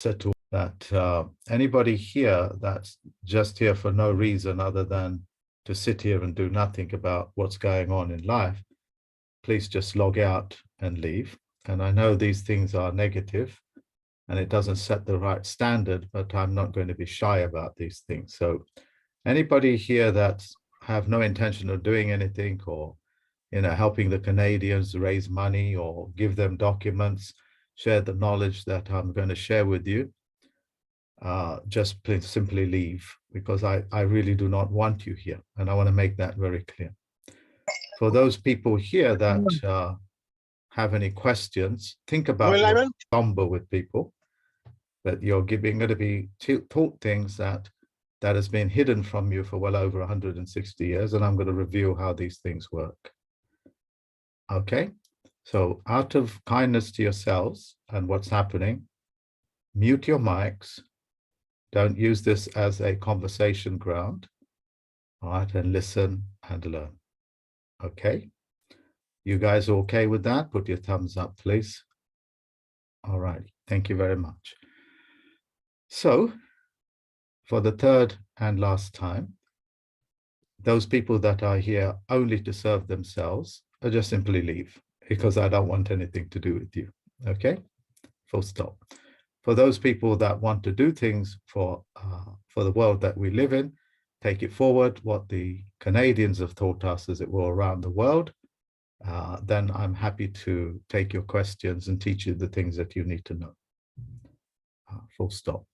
settle that anybody here that's just here for no reason other than to sit here and do nothing about what's going on in life, please just log out and leave. And I know these things are negative and it doesn't set the right standard, but I'm not going to be shy about these things. So anybody here that have no intention of doing anything or helping the Canadians raise money or give them documents, share the knowledge that I'm going to share with you, just please simply leave, because I really do not want you here. And I want to make that very clear. For those people here that have any questions, think about your combo with people, that you're going to be taught things that has been hidden from you for well over 160 years. And I'm going to reveal how these things work. Okay, so out of kindness to yourselves and what's happening, mute your mics. Don't use this as a conversation ground. All right, and listen and learn. Okay, you guys are okay with that? Put your thumbs up, please. All right, thank you very much. So, for the third and last time, those people that are here only to serve themselves, just simply leave, because I don't want anything to do with you. Okay, full stop. For those people that want to do things for the world that we live in, take it forward, what the Canadians have taught us, as it were, around the world, then I'm happy to take your questions and teach you the things that you need to know. Full stop.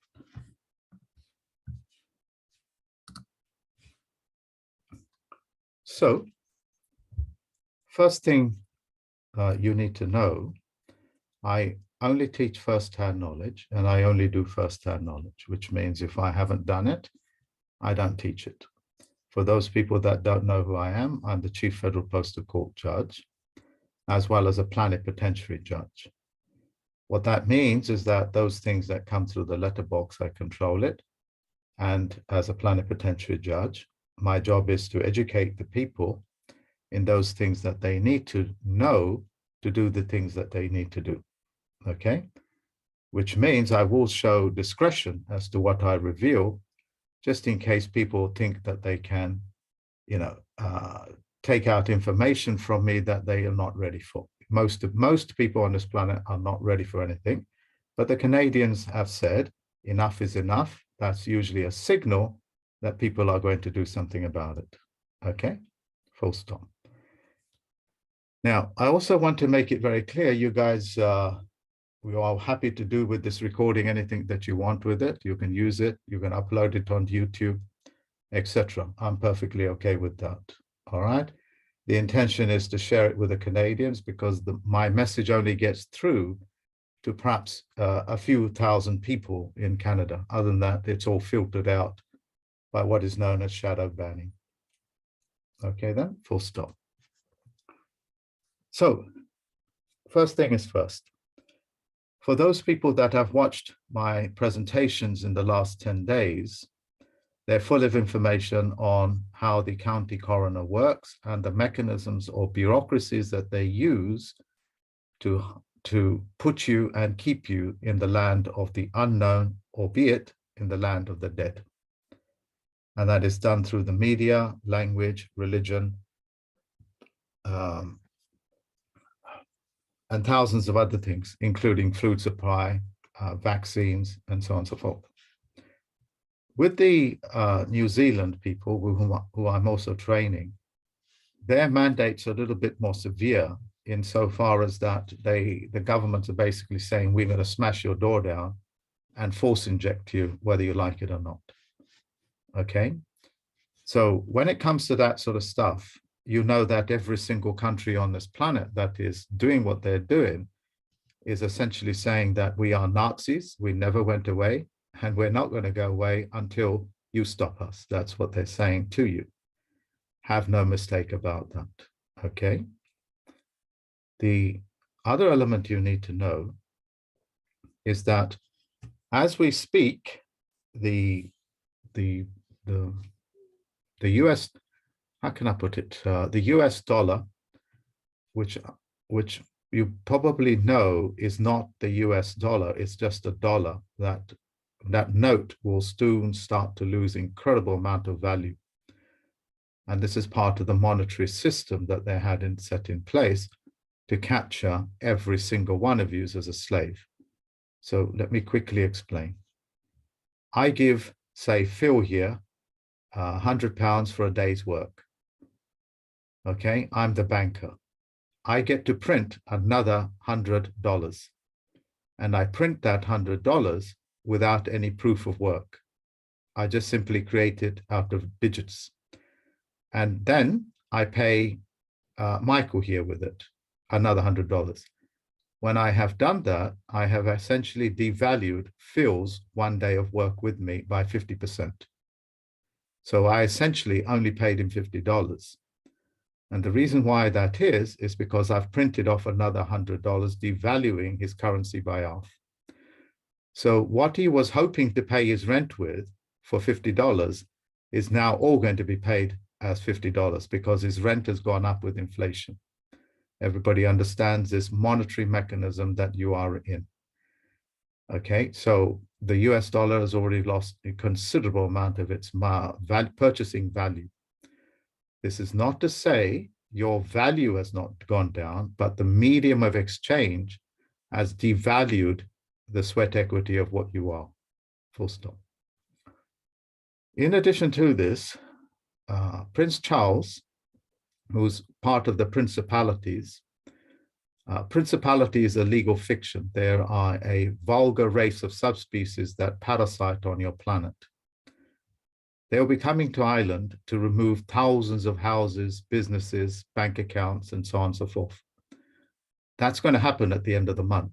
So, first thing you need to know, I only teach first-hand knowledge, and I only do first-hand knowledge, which means if I haven't done it, I don't teach it. For those people that don't know who I am, I'm the Chief Federal Postal Court Judge, as well as a plenipotentiary judge. What that means is that those things that come through the letterbox, I control it. And as a plenipotentiary judge, my job is to educate the people in those things that they need to know to do the things that they need to do. Okay? Which means I will show discretion as to what I reveal, just in case people think that they can, take out information from me that they are not ready for. Most people on this planet are not ready for anything, but the Canadians have said enough is enough. That's usually a signal that people are going to do something about it. Okay, full stop. Now, I also want to make it very clear, you guys, we are happy to do with this recording anything that you want with it. You can use it, you can upload it on YouTube, etc. I'm perfectly okay with that. All right. The intention is to share it with the Canadians, because my message only gets through to perhaps a few thousand people in Canada. Other than that, it's all filtered out by what is known as shadow banning. Okay, then, full stop. So, first thing is first. For those people that have watched my presentations in the last 10 days, they're full of information on how the county coroner works and the mechanisms or bureaucracies that they use to put you and keep you in the land of the unknown, albeit in the land of the dead. And that is done through the media, language, religion, and thousands of other things, including food supply, vaccines, and so on and so forth. With the New Zealand people who I'm also training, their mandates are a little bit more severe insofar as that the governments are basically saying, we're going to smash your door down and force inject you, whether you like it or not. Okay? So when it comes to that sort of stuff, you know that every single country on this planet that is doing what they're doing is essentially saying that we are Nazis, we never went away, and we're not going to go away until you stop us. That's what they're saying to you. Have no mistake about that, okay? The other element you need to know is that as we speak, the US, how can I put it? The US dollar, which you probably know is not the US dollar, it's just a dollar. That note will soon start to lose incredible amount of value. And this is part of the monetary system that they had set in place to capture every single one of you as a slave. So let me quickly explain. I give, say, Phil here, £100 for a day's work. Okay, I'm the banker. I get to print another $100. And I print that $100 without any proof of work. I just simply create it out of digits. And then I pay Michael here with it, another $100. When I have done that, I have essentially devalued Phil's 1 day of work with me by 50%. So I essentially only paid him $50. And the reason why that is because I've printed off another $100, devaluing his currency by half. So what he was hoping to pay his rent with for $50 is now all going to be paid as $50 because his rent has gone up with inflation. Everybody understands this monetary mechanism that you are in. Okay, so the US dollar has already lost a considerable amount of its purchasing value. This is not to say your value has not gone down, but the medium of exchange has devalued the sweat equity of what you are, full stop. In addition to this, Prince Charles, who's part of the principalities, principality is a legal fiction. There are a vulgar race of subspecies that parasite on your planet. They'll be coming to Ireland to remove thousands of houses, businesses, bank accounts, and so on and so forth. That's going to happen at the end of the month,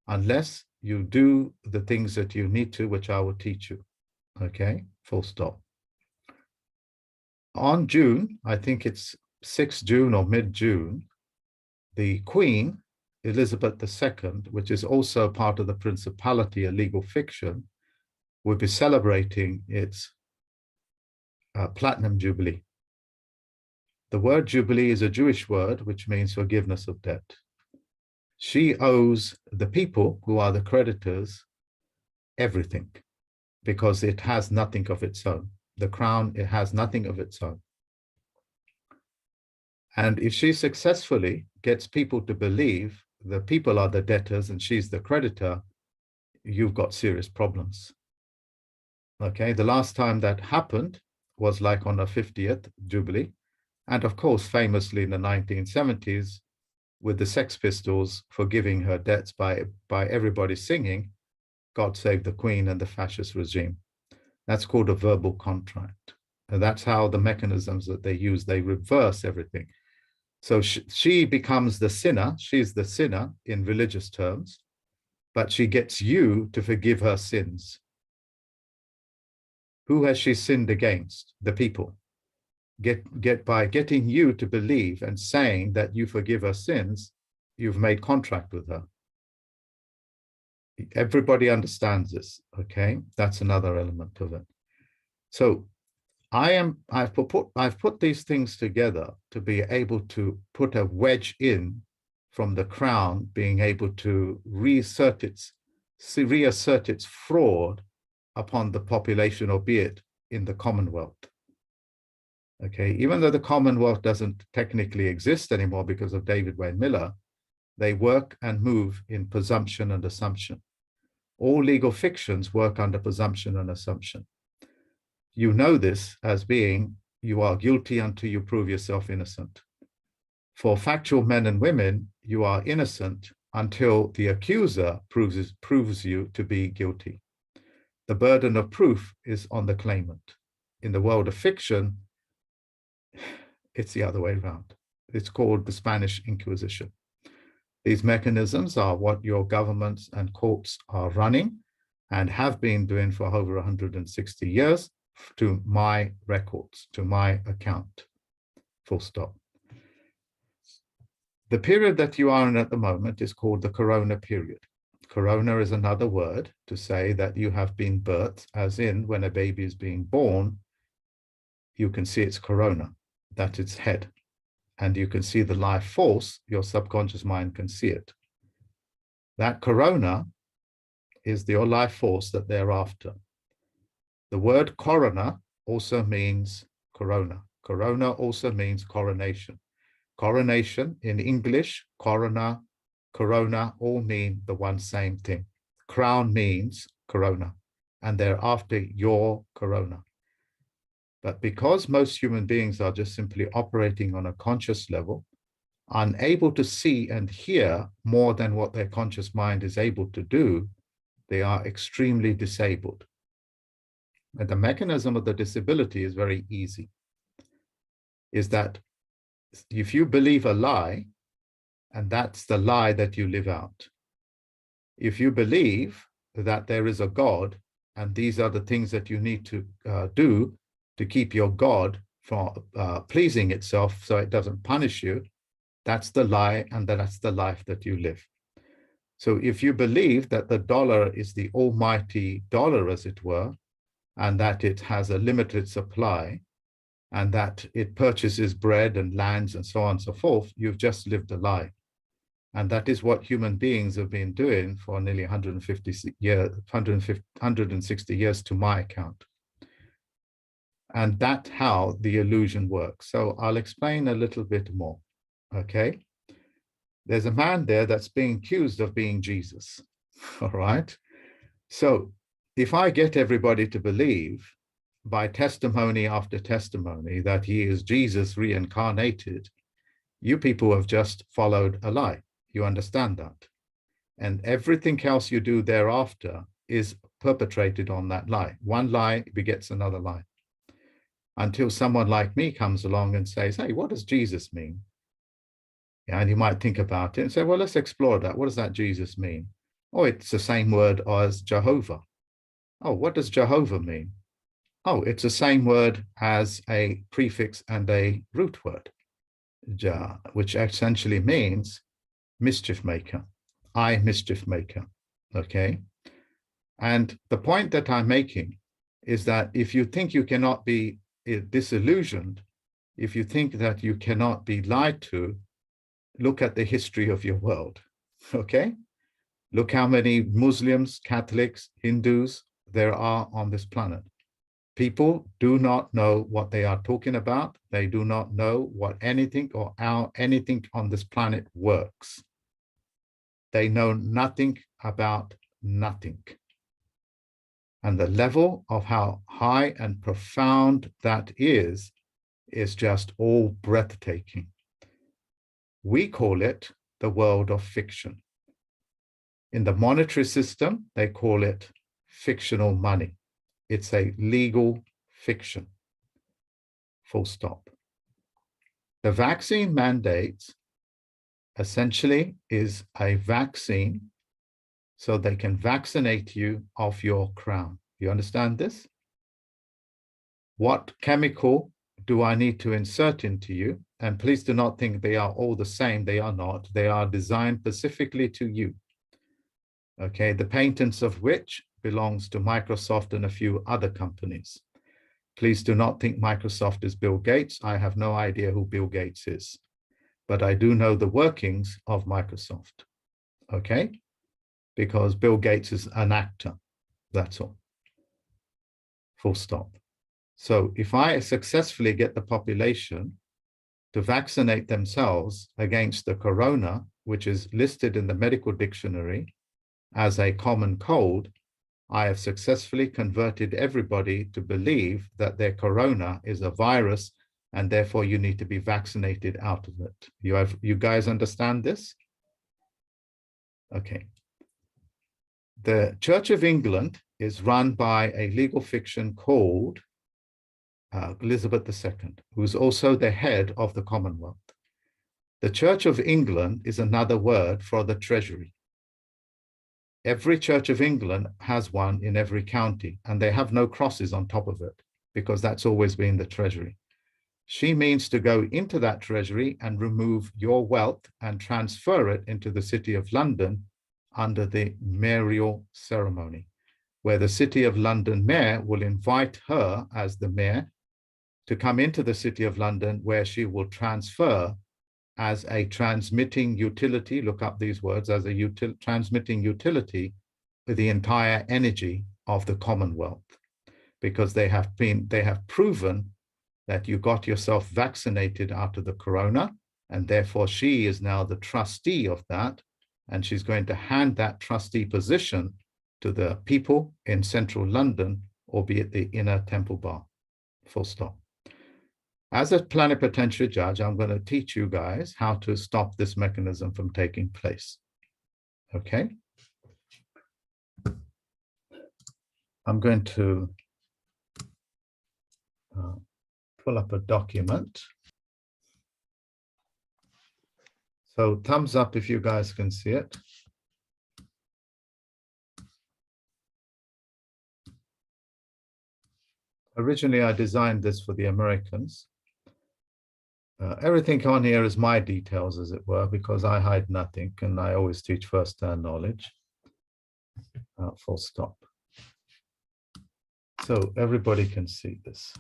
unless you do the things that you need to, which I will teach you. Okay, full stop. On June, I think it's 6th June or mid-June, the Queen, Elizabeth II, which is also part of the principality, a legal fiction, will be celebrating its Platinum Jubilee. The word Jubilee is a Jewish word, which means forgiveness of debt. She owes the people who are the creditors everything because it has nothing of its own. The crown, it has nothing of its own. And if she successfully gets people to believe the people are the debtors and she's the creditor, you've got serious problems. Okay, the last time that happened was like on her 50th Jubilee. And of course, famously in the 1970s, with the Sex Pistols forgiving her debts by everybody singing, God Save the Queen and the fascist regime. That's called a verbal contract. And that's how the mechanisms that they use, they reverse everything. So she becomes the sinner. She's the sinner in religious terms, but she gets you to forgive her sins. Who has she sinned against? The people. By getting you to believe and saying that you forgive her sins, you've made contract with her. Everybody understands this, okay? That's another element of it. So I've put these things together to be able to put a wedge in from the crown being able to reassert its fraud upon the population, albeit in the Commonwealth. Okay, even though the Commonwealth doesn't technically exist anymore because of David Wayne Miller, they work and move in presumption and assumption. All legal fictions work under presumption and assumption. You know this as being, you are guilty until you prove yourself innocent. For factual men and women, you are innocent until the accuser proves you to be guilty. The burden of proof is on the claimant. In the world of fiction, it's the other way around. It's called the Spanish Inquisition. These mechanisms are what your governments and courts are running and have been doing for over 160 years to my records, to my account, full stop. The period that you are in at the moment is called the corona period. Corona is another word to say that you have been birthed, as in when a baby is being born, you can see its corona, that's its head. and you can see the life force, your subconscious mind can see it. That corona is your life force that they're after. The word corona also means corona. Corona also means coronation. Coronation in English, corona, corona, all mean the one same thing. Crown means corona, and they're after your corona. But because most human beings are just simply operating on a conscious level, unable to see and hear more than what their conscious mind is able to do, they are extremely disabled. And the mechanism of the disability is very easy. Is that if you believe a lie, and that's the lie that you live out. If you believe that there is a God, and these are the things that you need to do to keep your God from pleasing itself so it doesn't punish you, that's the lie, and that's the life that you live. So if you believe that the dollar is the almighty dollar, as it were, and that it has a limited supply, and that it purchases bread and lands and so on and so forth, you've just lived a lie. And that is what human beings have been doing for nearly 160 years to my account. And that's how the illusion works. So I'll explain a little bit more, okay? There's a man there that's being accused of being Jesus, all right? So if I get everybody to believe by testimony after testimony that he is Jesus reincarnated, you people have just followed a lie. You understand that? And everything else you do thereafter is perpetrated on that lie. One lie begets another lie. Until someone like me comes along and says, hey, what does Jesus mean? Yeah, and you might think about it and say, well, let's explore that. What does that Jesus mean? Oh, it's the same word as Jehovah. Oh, what does Jehovah mean? Oh, it's the same word as a prefix and a root word, Jah, which essentially means mischief maker. I mischief maker, okay? And the point that I'm making is that if you think you cannot be disillusioned, if you think that you cannot be lied to, look at the history of your world, okay? Look how many Muslims, Catholics, Hindus there are on this planet. People do not know what they are talking about. They do not know what anything or how anything on this planet works. They know nothing about nothing. And the level of how high and profound that is just all breathtaking. We call it the world of fiction. In the monetary system, they call it fictional money. It's a legal fiction, full stop. The vaccine mandate essentially is a vaccine so they can vaccinate you of your crown. You understand this? What chemical do I need to insert into you? And please do not think they are all the same. They are not. They are designed specifically to you. Okay, the patents of which belongs to Microsoft and a few other companies. Please do not think Microsoft is Bill Gates. I have no idea who Bill Gates is, but I do know the workings of Microsoft, okay? Because Bill Gates is an actor, that's all, full stop. So if I successfully get the population to vaccinate themselves against the corona, which is listed in the medical dictionary as a common cold, I have successfully converted everybody to believe that their corona is a virus and therefore you need to be vaccinated out of it. You guys understand this? Okay. The Church of England is run by a legal fiction called Elizabeth II, who's also the head of the Commonwealth. The Church of England is another word for the Treasury. Every Church of England has one in every county, and they have no crosses on top of it because that's always been the Treasury. She means to go into that Treasury and remove your wealth and transfer it into the City of London under the mayoral ceremony, where the City of London mayor will invite her as the mayor to come into the City of London, where she will transfer as a transmitting utility, look up these words, as a transmitting utility with the entire energy of the Commonwealth, because they have proven that you got yourself vaccinated out of the corona, and therefore she is now the trustee of that, and she's going to hand that trustee position to the people in central London, albeit the Inner Temple Bar, full stop. As a plenipotentiary judge, I'm going to teach you guys how to stop this mechanism from taking place. Okay? I'm going to pull up a document. So thumbs up if you guys can see it. Originally, I designed this for the Americans. Everything on here is my details, as it were, because I hide nothing and I always teach first-hand knowledge. Full stop. So everybody can see this.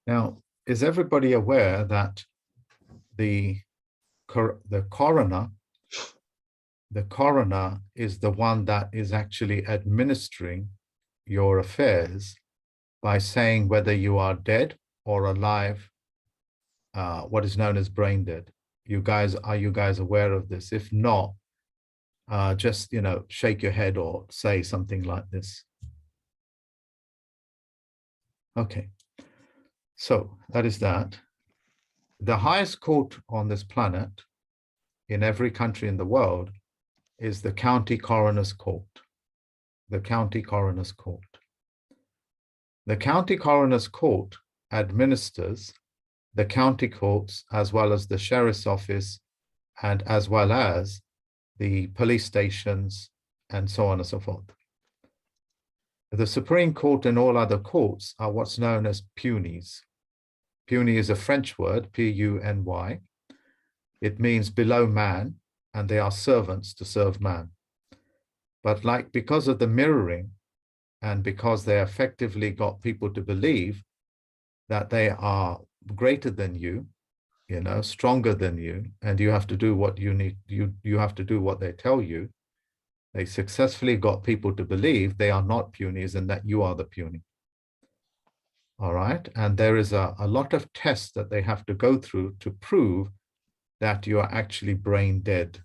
Now, is everybody aware that the coroner is the one that is actually administering your affairs by saying whether you are dead or alive, what is known as brain dead? Are you guys aware of this? If not, just, shake your head or say something like this. Okay, so that is that. The highest court on this planet, in every country in the world, is the County Coroner's Court. The County Coroner's Court. The County Coroner's Court administers the county courts, as well as the sheriff's office, and as well as the police stations, and so on and so forth. The Supreme Court and all other courts are what's known as punis. Puny is a French word, P-U-N-Y. It means below man, and they are servants to serve man. But because of the mirroring, and because they effectively got people to believe that they are greater than you, stronger than you, and you have to do what you have to do what they tell you, they successfully got people to believe they are not punies and that you are the puny. All right, and there is a lot of tests that they have to go through to prove that you are actually brain dead.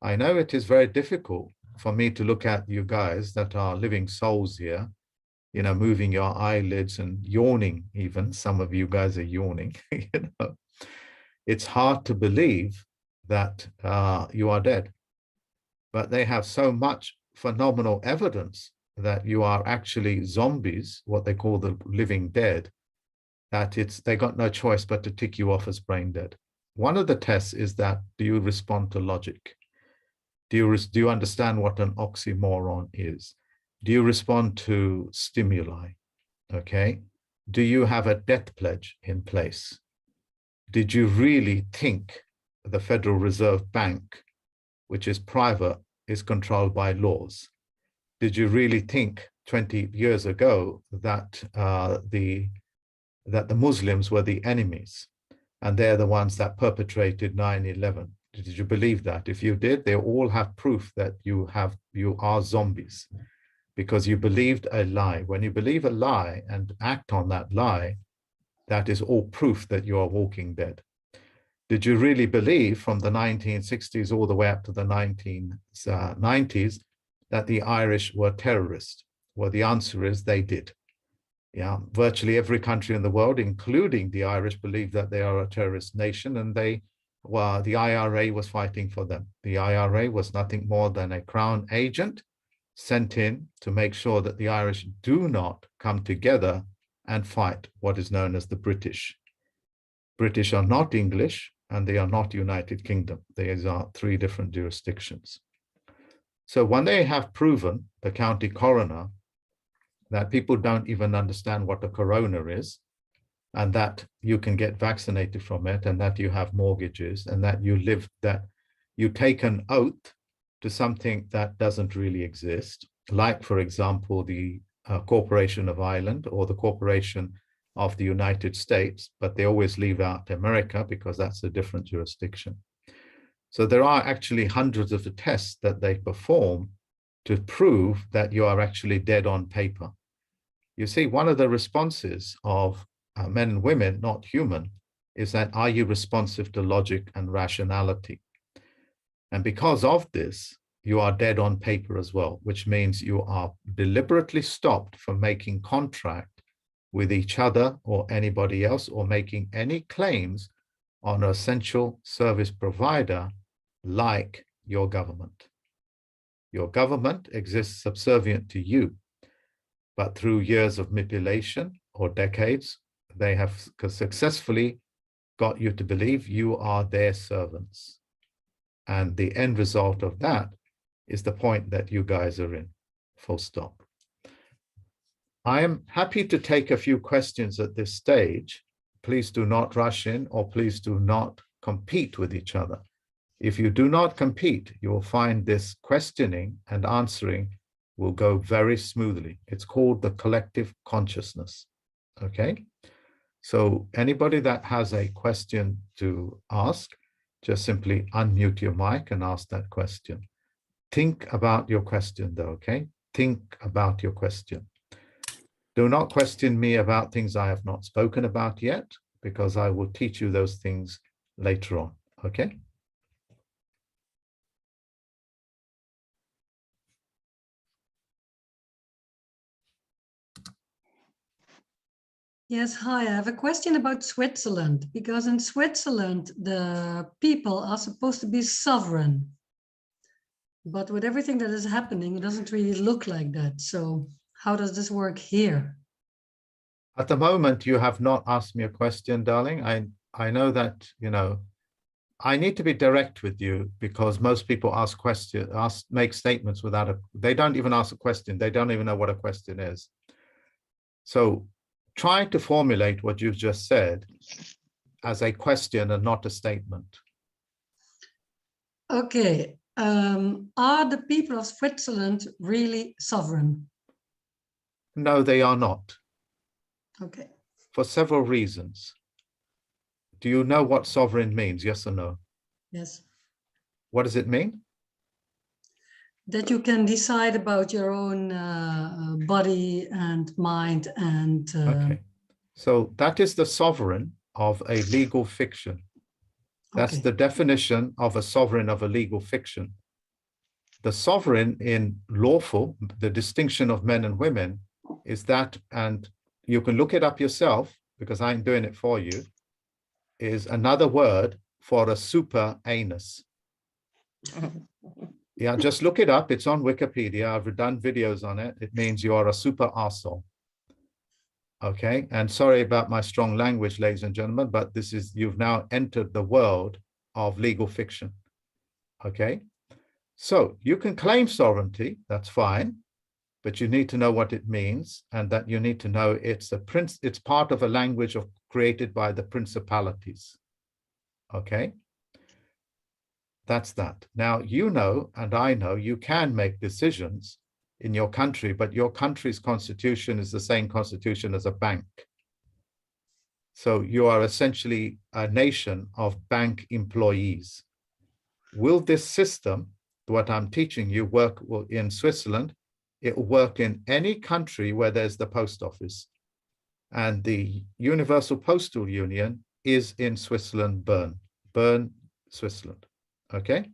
I know it is very difficult for me to look at you guys that are living souls here, moving your eyelids and yawning even. Some of you guys are yawning, It's hard to believe that you are dead. But they have so much phenomenal evidence that you are actually zombies, what they call the living dead, that they got no choice but to tick you off as brain dead. One of the tests is that, do you respond to logic? Do you understand what an oxymoron is? Do you respond to stimuli? Okay. Do you have a death pledge in place? Did you really think the Federal Reserve Bank, which is private, is controlled by laws? Did you really think 20 years ago that the Muslims were the enemies and they're the ones that perpetrated 9/11? Did you believe that? If you did, they all have proof that you are zombies because you believed a lie. When you believe a lie and act on that lie, that is all proof that you are walking dead. Did you really believe from the 1960s all the way up to the 1990s that the Irish were terrorists? Well, the answer is they did. Yeah, virtually every country in the world, including the Irish, believe that they are a terrorist nation, and the IRA was fighting for them. The IRA was nothing more than a Crown agent sent in to make sure that the Irish do not come together and fight what is known as the British. British are not English, and they are not United Kingdom. These are three different jurisdictions. So when they have proven, the county coroner, that people don't even understand what a corona is, and that you can get vaccinated from it, and that you have mortgages, and that you take an oath to something that doesn't really exist, like, for example, the Corporation of Ireland or the Corporation of the United States, but they always leave out America because that's a different jurisdiction. So there are actually hundreds of the tests that they perform to prove that you are actually dead on paper. You see, one of the responses of men and women, not human, is that, are you responsive to logic and rationality? And because of this, you are dead on paper as well, which means you are deliberately stopped from making contract with each other or anybody else, or making any claims on an essential service provider like your government. Your government exists subservient to you, but through years of manipulation or decades, they have successfully got you to believe you are their servants. And the end result of that is the point that you guys are in, full stop. I am happy to take a few questions at this stage. Please do not rush in, or please do not compete with each other. If you do not compete, you will find this questioning and answering will go very smoothly. It's called the collective consciousness, okay? So anybody that has a question to ask, just simply unmute your mic and ask that question. Think about your question though, okay? Think about your question. Do not question me about things I have not spoken about yet, because I will teach you those things later on, okay? Yes, hi, I have a question about Switzerland, because in Switzerland, the people are supposed to be sovereign. But with everything that is happening, it doesn't really look like that. So how does this work here? At the moment, you have not asked me a question, darling. I know that, you know, I need to be direct with you, because most people ask questions, make statements without they don't even ask a question. They don't even know what a question is. So try to formulate what you've just said as a question and not a statement. Okay. Are the people of Switzerland really sovereign? No, they are not. Okay. For several reasons. Do you know what sovereign means? Yes or no? Yes. What does it mean? That you can decide about your own body and mind and... Okay. So that is the sovereign of a legal fiction. That's the definition of a sovereign of a legal fiction. The sovereign in lawful, the distinction of men and women is that, and you can look it up yourself because I'm doing it for you, is another word for a super anus. Yeah, just look it up. It's on Wikipedia. I've done videos on it. It means you are a super arsehole. Okay, and sorry about my strong language, ladies and gentlemen, but this is, you've now entered the world of legal fiction. Okay, so you can claim sovereignty, that's fine, but you need to know what it means, and that you need to know it's part of a language created by the principalities. Okay, that's that. Now, you know, and I know, you can make decisions in your country, but your country's constitution is the same constitution as a bank. So you are essentially a nation of bank employees. Will this system, what I'm teaching you, work in Switzerland? It will work in any country where there's the post office. And the Universal Postal Union is in Switzerland, Bern, Switzerland. Okay,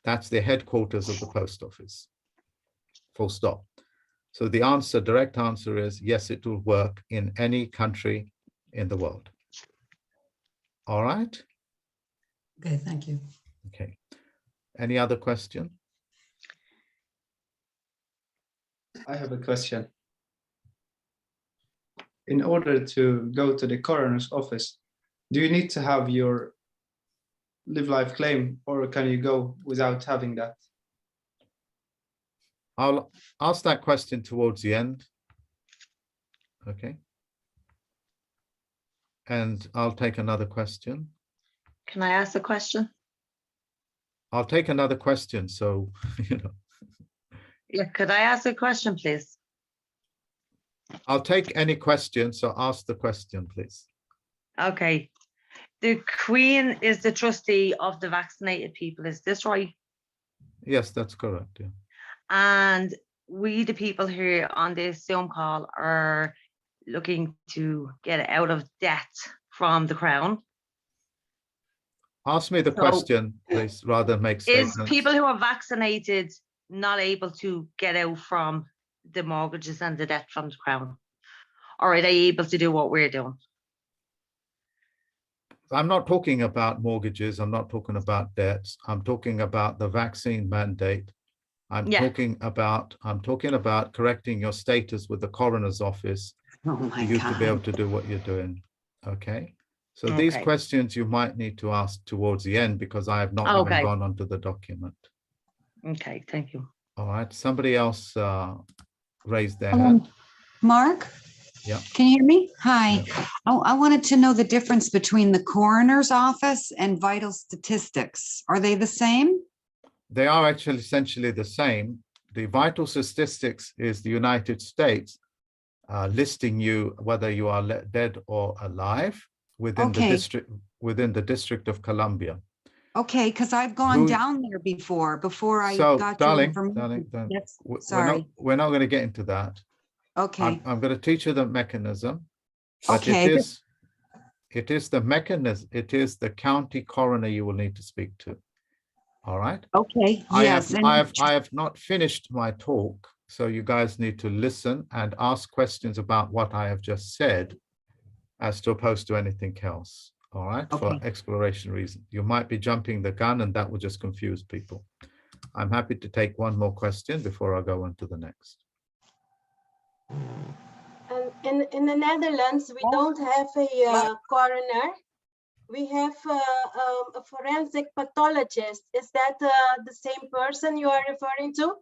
that's the headquarters of the post office. Full stop. So the answer, direct answer is yes, it will work in any country in the world. All right. Okay, thank you. Okay. Any other question? I have a question. In order to go to the coroner's office, do you need to have your live life claim, or can you go without having that? I'll ask that question towards the end. Okay. And I'll take another question. Can I ask a question? I'll take another question. So, you know. Yeah, could I ask a question, please? I'll take any question, so ask the question, please. Okay. The Queen is the trustee of the vaccinated people, is this right? Yes, that's correct. Yeah. And we, the people here on this Zoom call, are looking to get out of debt from the Crown. Ask me the So, question, please, rather than make Is statements. people who are vaccinated not able to get out from the mortgages and the debt from the Crown? Or are they able to do what we're doing? I'm not talking about mortgages. I'm not talking about debts. I'm talking about the vaccine mandate. I'm Yeah. talking about correcting your status with the coroner's office Oh for my you to be able God. to do what you're doing. Okay. So these Okay. questions you might need to ask towards the end because I have not even Okay. gone onto the document. Okay, thank you. All right. Somebody else raised their hand. Mark? Yeah. Can you hear me? Hi. Yeah. I wanted to know the difference between the coroner's office and vital statistics. Are they the same? They are actually essentially the same. The vital statistics is the United States listing you whether you are dead or alive within Okay. the District of Columbia. Okay, because I've gone Who- down there before I So, got your darling, information. darling, Yes, we're sorry. not going to get into that. Okay, I'm going to teach you the mechanism, but okay, it is the mechanism. It is the county coroner you will need to speak to. All right. okay, I yes. have not finished my talk, so you guys need to listen and ask questions about what I have just said, as opposed to anything else. All right, for Okay. exploration reason. You might be jumping the gun, and that will just confuse people. I'm happy to take one more question before I go on to the next. In the Netherlands, we don't have a coroner. We have a forensic pathologist. Is that the same person you are referring to?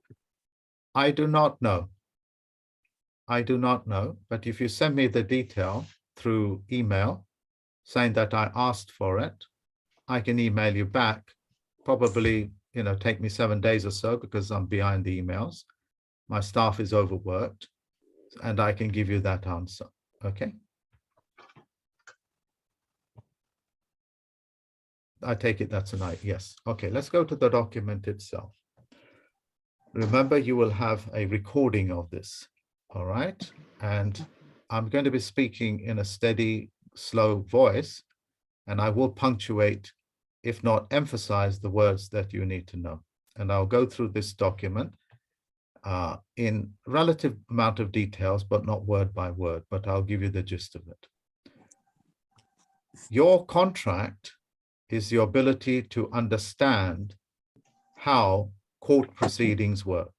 I do not know. I do not know, but if you send me the detail through email saying that I asked for it, I can email you back. Probably, take me 7 days or so because I'm behind the emails. My staff is overworked, and I can give you that answer. Okay. I take it that's a night. Yes. Okay, let's go to the document itself. Remember, you will have a recording of this. All right. And I'm going to be speaking in a steady, slow voice, and I will punctuate, if not emphasize, the words that you need to know. And I'll go through this document in relative amount of details, but not word by word, but I'll give you the gist of it. Your contract is the ability to understand how court proceedings work.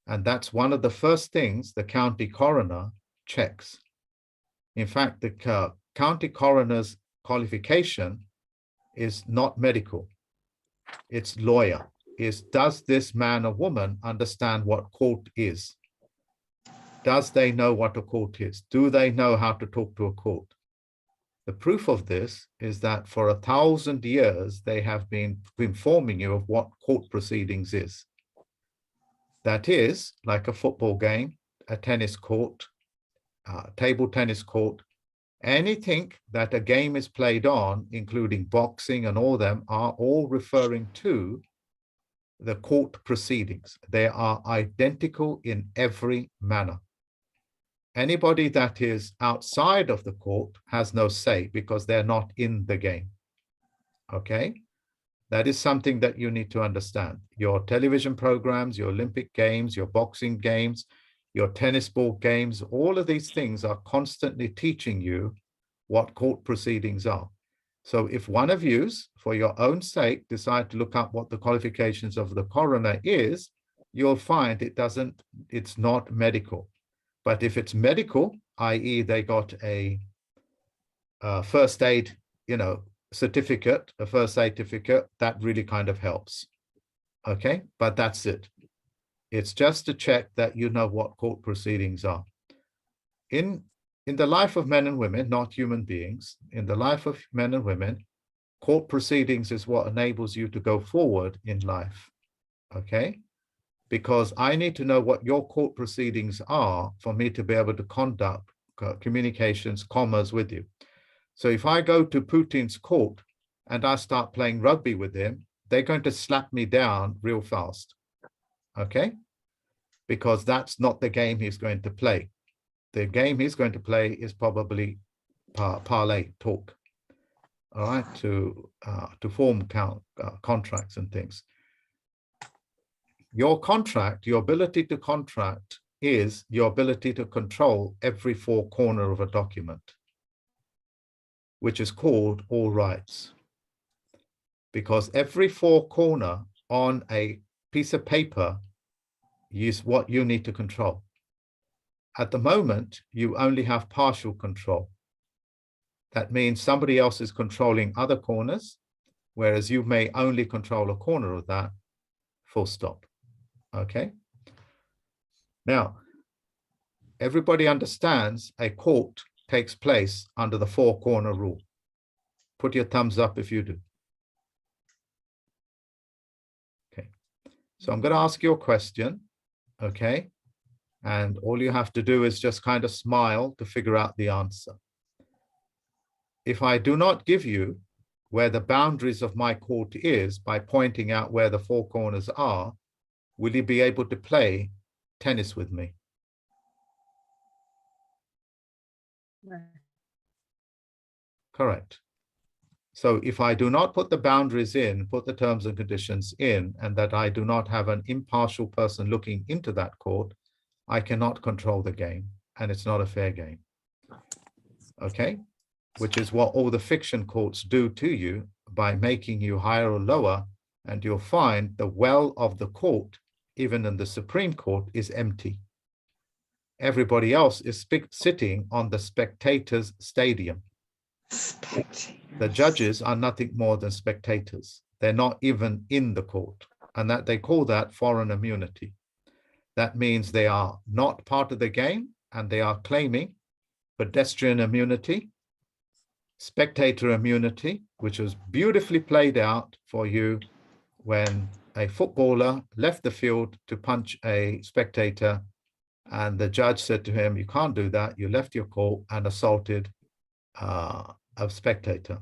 And that's one of the first things the county coroner checks. In fact, the county coroner's qualification is not medical, it's lawyer. Does this man or woman understand what court is? Does they know what a court is? Do they know how to talk to a court? The proof of this is that for 1,000 years, they have been informing you of what court proceedings is. That is like a football game, a tennis court, table tennis court, anything that a game is played on, including boxing and all them, are all referring to the court proceedings. They are identical in every manner. Anybody that is outside of the court has no say because they're not in the game. Okay? That is something that you need to understand. Your television programs, your Olympic games, your boxing games, your tennis ball games, all of these things are constantly teaching you what court proceedings are. So if one of you, for your own sake, decide to look up what the qualifications of the coroner is, you'll find it's not medical. But if it's medical, i.e. they got a first aid, certificate, a first aid certificate, that really kind of helps. Okay, but that's it. It's just to check that you know what court proceedings are. In the life of men and women, not human beings, in the life of men and women, court proceedings is what enables you to go forward in life. Okay, because I need to know what your court proceedings are for me to be able to conduct communications, commerce with you. So if I go to Putin's court and I start playing rugby with him, they're going to slap me down real fast, okay? Because that's not the game he's going to play. The game he's going to play is probably parlay, talk, all right, to form contracts and things. Your contract, your ability to contract is your ability to control every four corner of a document, which is called all rights. Because every four corner on a piece of paper is what you need to control. At the moment, you only have partial control. That means somebody else is controlling other corners, whereas you may only control a corner of that, full stop. Okay. Now, everybody understands a court takes place under the four corner rule. Put your thumbs up if you do. Okay. So I'm going to ask you a question. Okay. And all you have to do is just kind of smile to figure out the answer. If I do not give you where the boundaries of my court is by pointing out where the four corners are, will you be able to play tennis with me? No. Correct. So if I do not put the boundaries in, put the terms and conditions in, and that I do not have an impartial person looking into that court, I cannot control the game, and it's not a fair game. Okay? Which is what all the fiction courts do to you by making you higher or lower, and you'll find the well of the court, even in the Supreme Court, is empty. Everybody else is sitting on the spectators' stadium. The judges are nothing more than spectators. They're not even in the court, and that they call that foreign immunity. That means they are not part of the game, and they are claiming pedestrian immunity, spectator immunity, which was beautifully played out for you when a footballer left the field to punch a spectator, and the judge said to him, "You can't do that. You left your court and assaulted a spectator."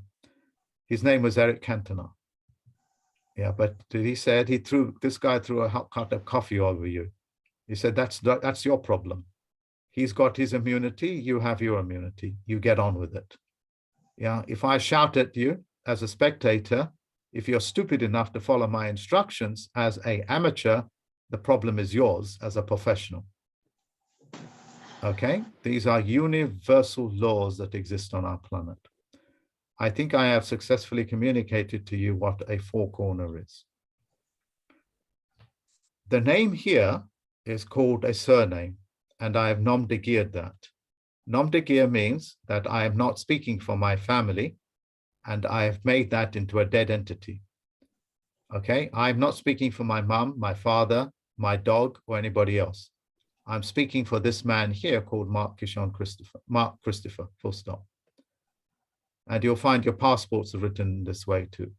His name was Eric Cantona. Yeah, but he said this guy threw a cup of coffee over you. He said, that's your problem. He's got his immunity. You have your immunity. You get on with it. Yeah, if I shout at you as a spectator, if you're stupid enough to follow my instructions as an amateur, the problem is yours as a professional. Okay, these are universal laws that exist on our planet. I think I have successfully communicated to you what a four corner is. The name here is called a surname, and I have nom de guerre that. Nom de guerre means that I am not speaking for my family, and I have made that into a dead entity. Okay, I'm not speaking for my mom, my father, my dog, or anybody else. I'm speaking for this man here called Mark Christopher, full stop. And you'll find your passports are written this way too.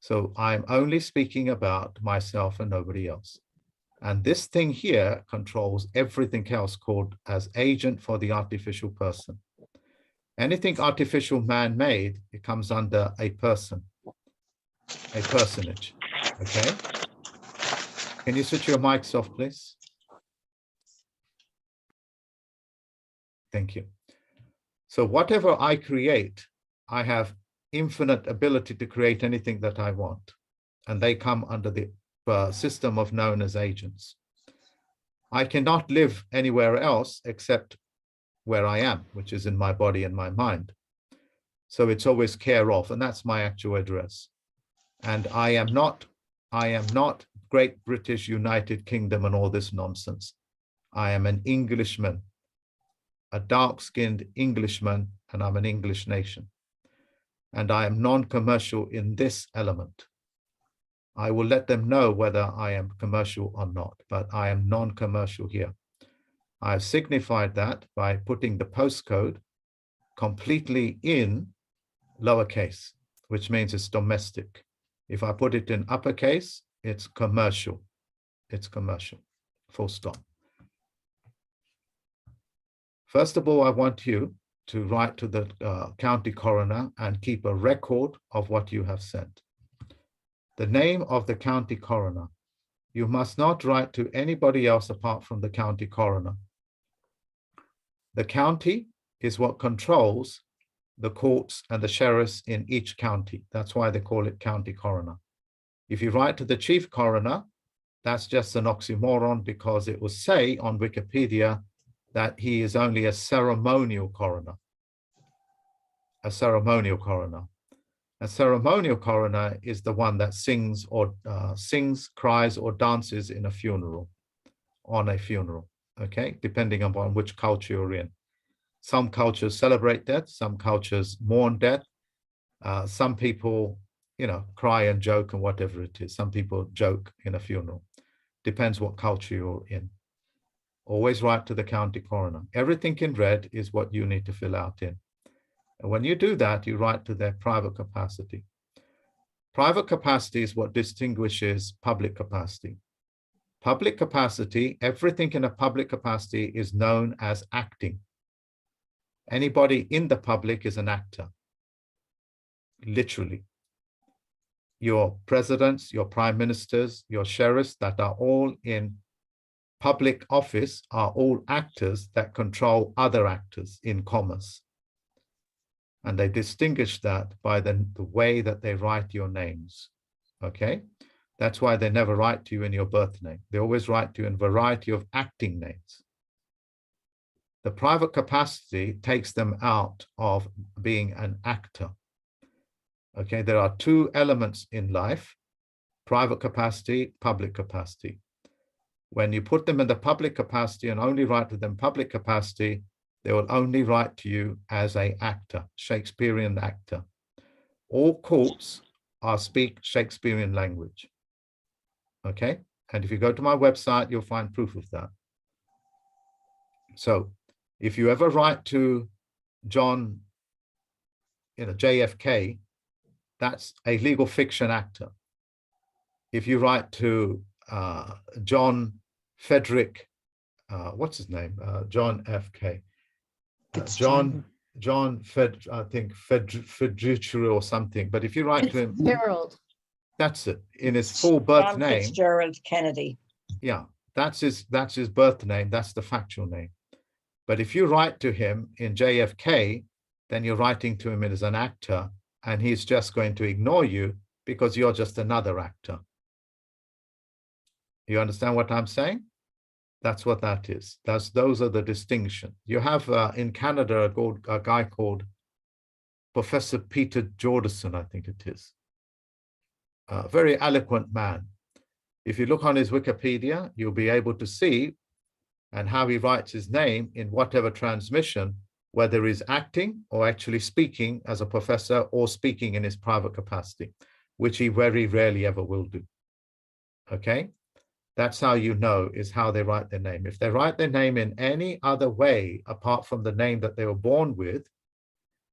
So I'm only speaking about myself and nobody else. And this thing here controls everything else called as agent for the artificial person. Anything artificial man-made, it comes under a person, a personage, okay? Can you switch your mics off, please? Thank you. So whatever I create, I have infinite ability to create anything that I want. And they come under the system of known as agents. I cannot live anywhere else except where I am, which is in my body and my mind. So it's always care of, and that's my actual address. And I am not Great British United Kingdom and all this nonsense. I am an Englishman, a dark-skinned Englishman, and I'm an English nation. And I am non-commercial in this element. I will let them know whether I am commercial or not, but I am non-commercial here. I have signified that by putting the postcode completely in lowercase, which means it's domestic. If I put it in uppercase, it's commercial. it's commercial, full stop. First of all, I want you to write to the county coroner and keep a record of what you have sent. The name of the county coroner. You must not write to anybody else apart from the county coroner. The county is what controls the courts and the sheriffs in each county. That's why they call it county coroner. If you write to the chief coroner, that's just an oxymoron, because it will say on Wikipedia that he is only a ceremonial coroner. A ceremonial coroner. A ceremonial coroner is the one that sings, cries, or dances in a funeral, on a funeral, okay? Depending upon which culture you're in. Some cultures celebrate death, some cultures mourn death. Some people, cry and joke and whatever it is. Some people joke in a funeral. Depends what culture you're in. Always write to the county coroner. Everything in red is what you need to fill out in. And when you do that, you write to their private capacity. Private capacity is what distinguishes public capacity. Public capacity, everything in a public capacity is known as acting. Anybody in the public is an actor, literally. Your presidents, your prime ministers, your sheriffs that are all in public office are all actors that control other actors in commerce. And they distinguish that by the way that they write your names, okay? That's why they never write to you in your birth name. They always write to you in a variety of acting names. The private capacity takes them out of being an actor. Okay, there are two elements in life: private capacity, public capacity. When you put them in the public capacity and only write to them public capacity, they will only write to you as an actor, Shakespearean actor. All courts speak Shakespearean language. Okay, and if you go to my website, you'll find proof of that. So if you ever write to John, JFK, that's a legal fiction actor. If you write to John Frederick, what's his name? John F.K. John Fed, I think Frederick or something. But if you write to him, Harold. That's it, in his full birth John name. Fitzgerald Kennedy. Yeah, that's his birth name. That's the factual name. But if you write to him in JFK, then you're writing to him as an actor, and he's just going to ignore you because you're just another actor. You understand what I'm saying? That's what that is. Those are the distinctions. You have in Canada a guy called Professor Peter Jordison, I think it is. A very eloquent man. If you look on his Wikipedia, you'll be able to see and how he writes his name in whatever transmission, whether he's acting or actually speaking as a professor or speaking in his private capacity, which he very rarely ever will do. Okay? That's how you know, is how they write their name. If they write their name in any other way, apart from the name that they were born with,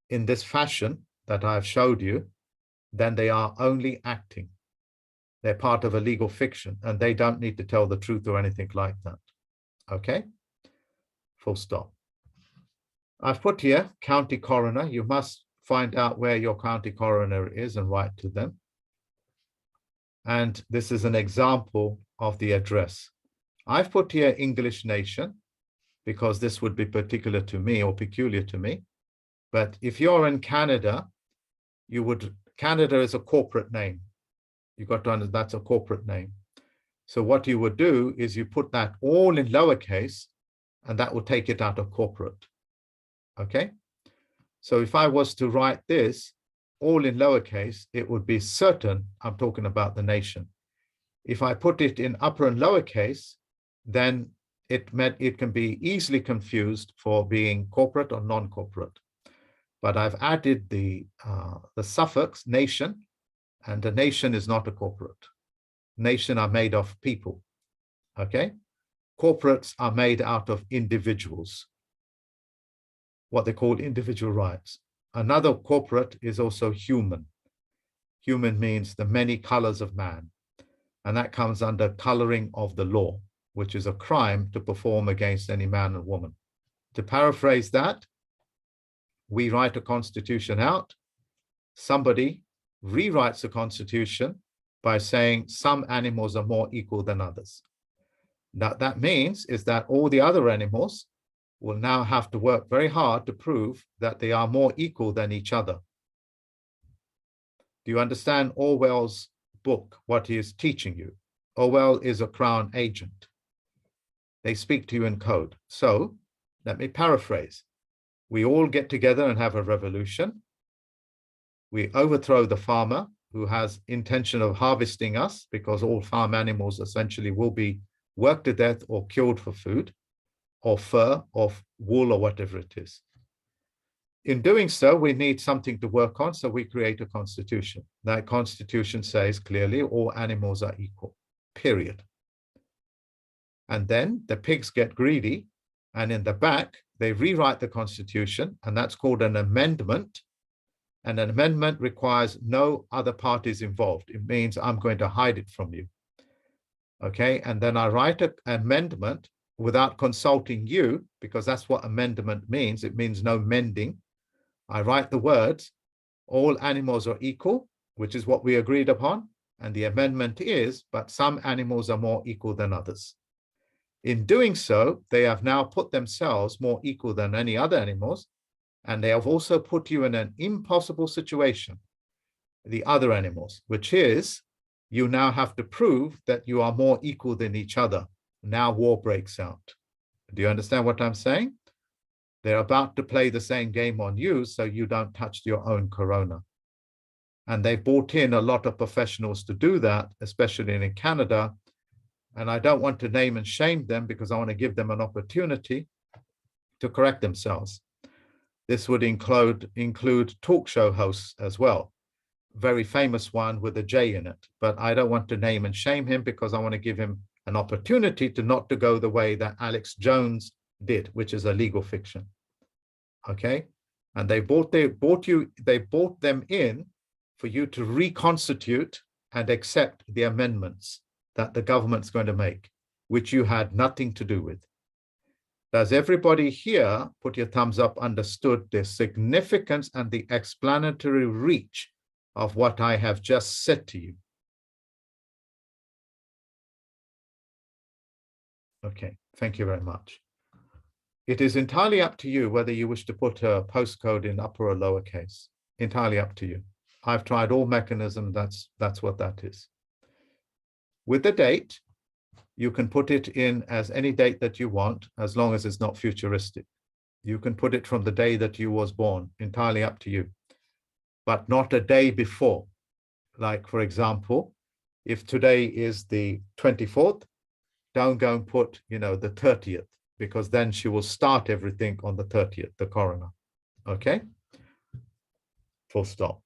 in this fashion that I've showed you, then they are only acting. They're part of a legal fiction, and they don't need to tell the truth or anything like that. Okay? Full stop. I've put here county coroner. You must find out where your county coroner is and write to them. And this is an example of the address. I've put here English nation because this would be particular to me or peculiar to me. But if you're in Canada, Canada is a corporate name. You've got to understand that's a corporate name. So what you would do is you put that all in lowercase, and that will take it out of corporate. Okay? So if I was to write this all in lowercase, it would be certain I'm talking about the nation. If I put it in upper and lowercase, then it can be easily confused for being corporate or non-corporate. But I've added the suffix nation, and the nation is not a corporate. Nation are made of people, okay? Corporates are made out of individuals, what they call individual rights. Another corporate is also human. Human means the many colors of man. and that comes under coloring of the law, which is a crime to perform against any man or woman. To paraphrase that, we write a constitution out, somebody rewrites the constitution by saying some animals are more equal than others. Now, that means is that all the other animals will now have to work very hard to prove that they are more equal than each other. Do you understand Orwell's book, what he is teaching you? Orwell is a Crown agent. They speak to you in code. So let me paraphrase. We all get together and have a revolution. We overthrow the farmer who has intention of harvesting us, because all farm animals essentially will be worked to death or killed for food or fur or wool or whatever it is. In doing so, we need something to work on, so we create a constitution. That constitution says clearly all animals are equal, period. And then the pigs get greedy, and in the back, they rewrite the constitution, and that's called an amendment. And an amendment requires no other parties involved. It means I'm going to hide it from you. Okay, and then I write an amendment without consulting you, because that's what amendment means. It means no mending. I write the words, all animals are equal, which is what we agreed upon. And the amendment is, but some animals are more equal than others. In doing so, they have now put themselves more equal than any other animals, and they have also put you in an impossible situation, the other animals, which is you now have to prove that you are more equal than each other. Now war breaks out. Do you understand what I'm saying? They're about to play the same game on you, so you don't touch your own corona. And they've brought in a lot of professionals to do that, especially in Canada. And I don't want to name and shame them, because I want to give them an opportunity to correct themselves. This would include talk show hosts as well. Very famous one with a J in it, but I don't want to name and shame him, because I want to give him an opportunity to not to go the way that Alex Jones did, which is a legal fiction. Okay, and they bought them in for you to reconstitute and accept the amendments that the government's going to make, which you had nothing to do with. Does everybody here, put your thumbs up, understood the significance and the explanatory reach of what I have just said to you? Okay, thank you very much. It is entirely up to you whether you wish to put a postcode in upper or lowercase. Entirely up to you. I've tried all mechanisms, that's what that is. With the date, you can put it in as any date that you want, as long as it's not futuristic. You can put it from the day that you was born, entirely up to you, but not a day before. Like, for example, if today is the 24th, don't go and put, the 30th, because then she will start everything on the 30th, the coroner. Okay? Full stop.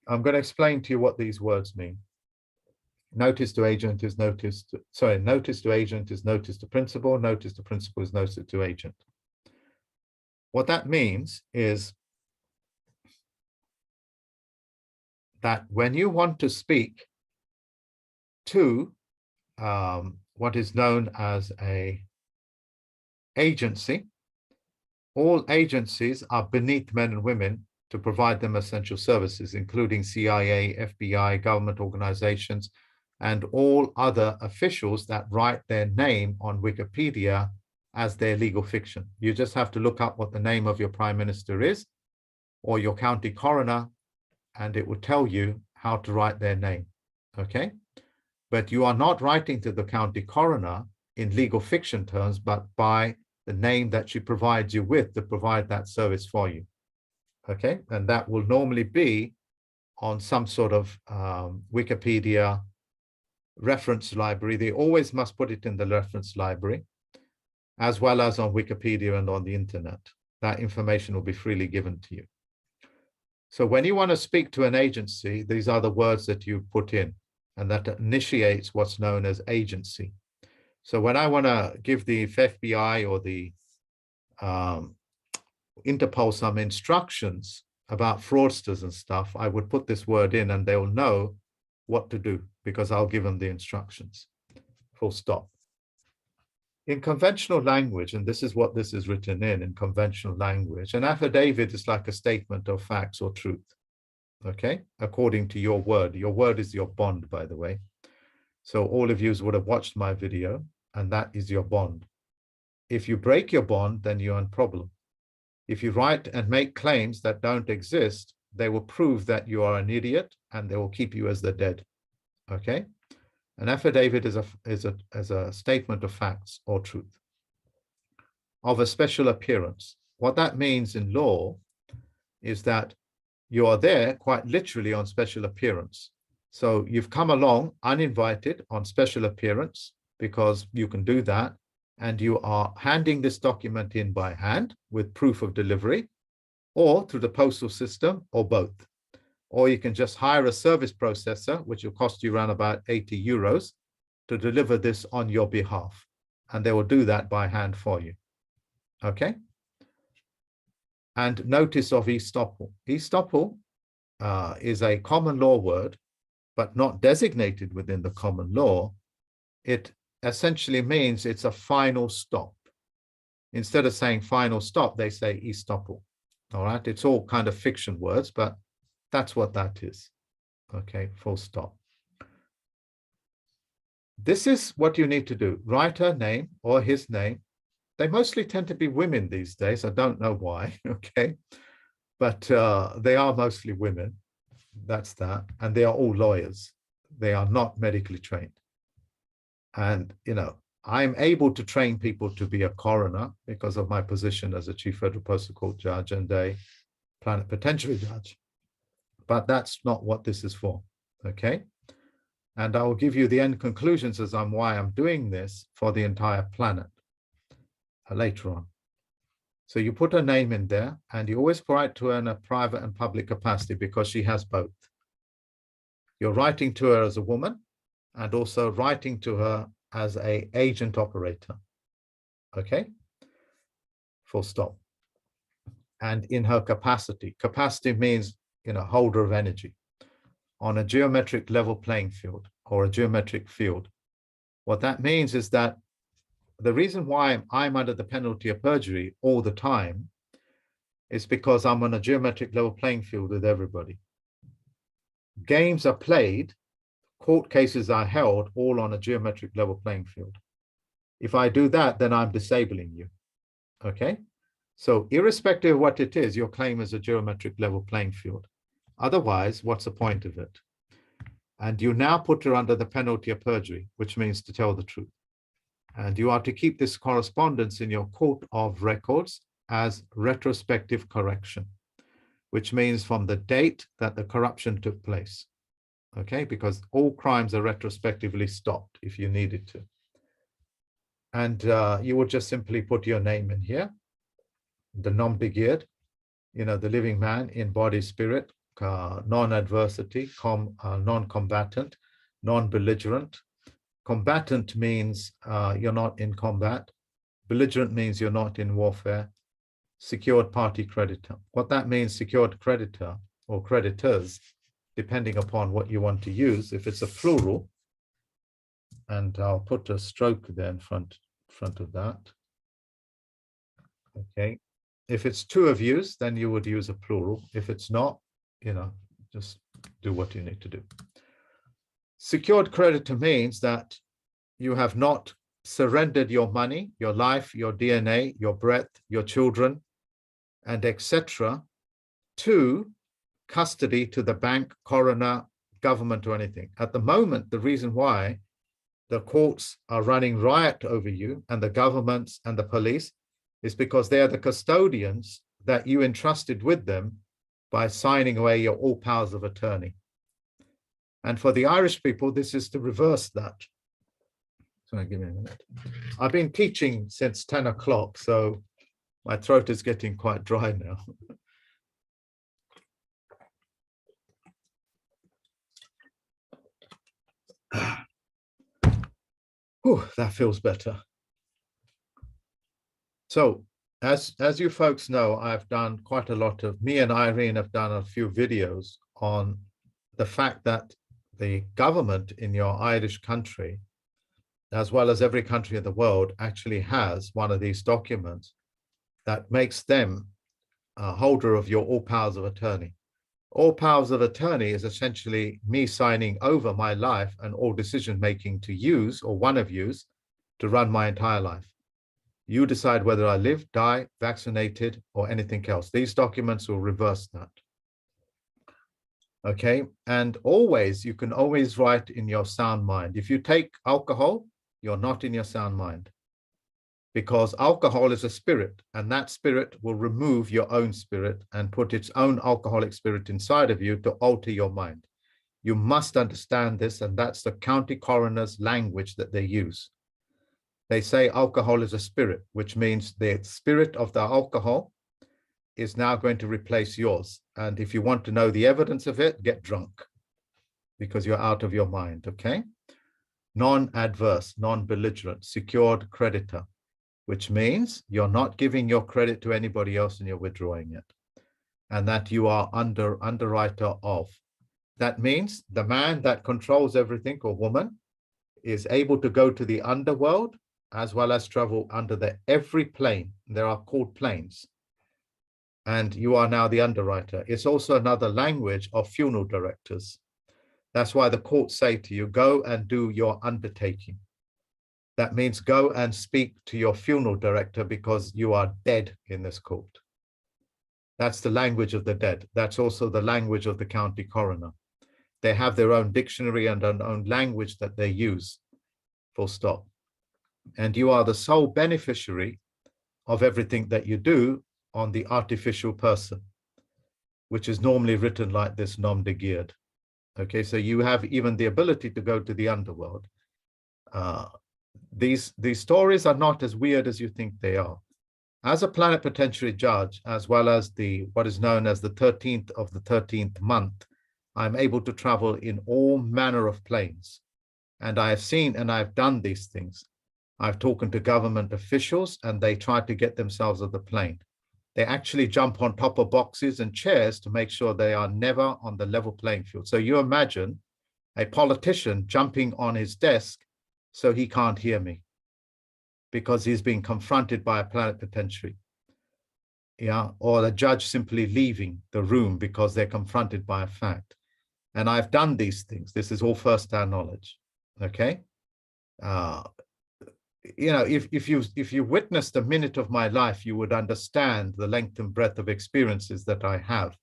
I'm going to explain to you what these words mean. Notice to agent is notice to agent is notice to principal, notice to principal is notice to agent. What that means is that when you want to speak to what is known as a agency, all agencies are beneath men and women to provide them essential services, including CIA, FBI, government organizations, and all other officials that write their name on Wikipedia as their legal fiction. You just have to look up what the name of your prime minister is or your county coroner, and it will tell you how to write their name, okay? But you are not writing to the county coroner in legal fiction terms, but by the name that she provides you with to provide that service for you, okay? And that will normally be on some sort of Wikipedia reference library. They always must put it in the reference library, as well as on Wikipedia and on the internet. That information will be freely given to you. So when you want to speak to an agency, these are the words that you put in, and that initiates what's known as agency. So when I want to give the FBI or the Interpol some instructions about fraudsters and stuff, I would put this word in and they'll know what to do. because I'll give them the instructions. Full stop. In conventional language, and this is what this is written in conventional language, an affidavit is like a statement of facts or truth. Okay, according to your word. Your word is your bond, by the way. So all of you would have watched my video, and that is your bond. If you break your bond, then you're in problem. If you write and make claims that don't exist, they will prove that you are an idiot and they will keep you as the dead. Okay? An affidavit is a statement of facts or truth of a special appearance. What that means in law is that you are there quite literally on special appearance. So you've come along uninvited on special appearance because you can do that. And you are handing this document in by hand with proof of delivery or through the postal system or both. Or you can just hire a service processor, which will cost you around about 80 euros to deliver this on your behalf. And they will do that by hand for you. Okay? And notice of estoppel. Estoppel is a common law word, but not designated within the common law. It essentially means it's a final stop. Instead of saying final stop, they say estoppel. All right, it's all kind of fiction words, but that's what that is. Okay, full stop. This is what you need to do. Write her name or his name. They mostly tend to be women these days. I don't know why, okay? But they are mostly women. That's that. And they are all lawyers. They are not medically trained. And, you know, I'm able to train people to be a coroner because of my position as a Chief Federal Postal Court judge and a plenipotentiary judge. But that's not what this is for, okay? And I will give you the end conclusions as on why I'm doing this for the entire planet later on. So you put her name in there and you always write to her in a private and public capacity because she has both. You're writing to her as a woman and also writing to her as an agent operator, okay? Full stop. And in her capacity. Capacity means, you know, holder of energy on a geometric level playing field or a geometric field. What that means is that the reason why I'm under the penalty of perjury all the time is because I'm on a geometric level playing field with everybody. Games are played, court cases are held all on a geometric level playing field. If I do that, then I'm disabling you, okay? So irrespective of what it is, your claim is a geometric level playing field. Otherwise, what's the point of it? And you now put her under the penalty of perjury, which means to tell the truth. And you are to keep this correspondence in your court of records as retrospective correction, which means from the date that the corruption took place. Okay, because all crimes are retrospectively stopped if you needed to. And you would just simply put your name in here, the non-begeared, you know, the living man in body, spirit, non-adversity, non-combatant, non-belligerent. Combatant means you're not in combat. Belligerent means you're not in warfare. Secured party creditor. What that means, secured creditor or creditors, depending upon what you want to use. If it's a plural, and I'll put a stroke there in front of that. Okay. If it's two of you, then you would use a plural. If it's not, you know, just do what you need to do. Secured creditor means that you have not surrendered your money, your life, your DNA, your breath, your children, and etc. to custody, to the bank, coroner, government, or anything. At the moment, the reason why the courts are running riot over you and the governments and the police is because they are the custodians that you entrusted with them by signing away your all powers of attorney. And for the Irish people, this is to reverse that. Sorry, give me a minute. I've been teaching since 10 o'clock, so my throat is getting quite dry now. Whew, that feels better. So as you folks know, I've done quite a lot of, me and Irene have done a few videos on the fact that the government in your Irish country, as well as every country in the world, actually has one of these documents that makes them a holder of your all powers of attorney. All powers of attorney is essentially me signing over my life and all decision making to use, or one of yous, to run my entire life. You decide whether I live, die, vaccinated, or anything else. These documents will reverse that. Okay, and always, you can always write in your sound mind. If you take alcohol, you're not in your sound mind, because alcohol is a spirit, and that spirit will remove your own spirit and put its own alcoholic spirit inside of you to alter your mind. You must understand this, and that's the county coroner's language that they use. They say alcohol is a spirit, which means the spirit of the alcohol is now going to replace yours. And if you want to know the evidence of it, get drunk, because you're out of your mind, okay? Non-adverse, non-belligerent, secured creditor, which means you're not giving your credit to anybody else and you're withdrawing it. And that you are underwriter of. That means the man that controls everything, or woman, is able to go to the underworld as well as travel under every plane. There are called planes. And you are now the underwriter. It's also another language of funeral directors. That's why the courts say to you, go and do your undertaking. That means go and speak to your funeral director, because you are dead in this court. That's the language of the dead. That's also the language of the county coroner. They have their own dictionary and their own language that they use, full stop. And you are the sole beneficiary of everything that you do on the artificial person, which is normally written like this, nom de guerre. Okay, so you have even the ability to go to the underworld. These stories are not as weird as you think they are. As a plenipotentiary judge, as well as what is known as the 13th of the 13th month, I'm able to travel in all manner of planes. And I have seen and I've done these things. I've talked to government officials and they try to get themselves on the plane. They actually jump on top of boxes and chairs to make sure they are never on the level playing field. So you imagine a politician jumping on his desk so he can't hear me, because he's being confronted by a plenipotentiary. Yeah, or the judge simply leaving the room because they're confronted by a fact. And I've done these things. This is all first-hand knowledge. Okay. You know, if you witnessed a minute of my life, you would understand the length and breadth of experiences that I have.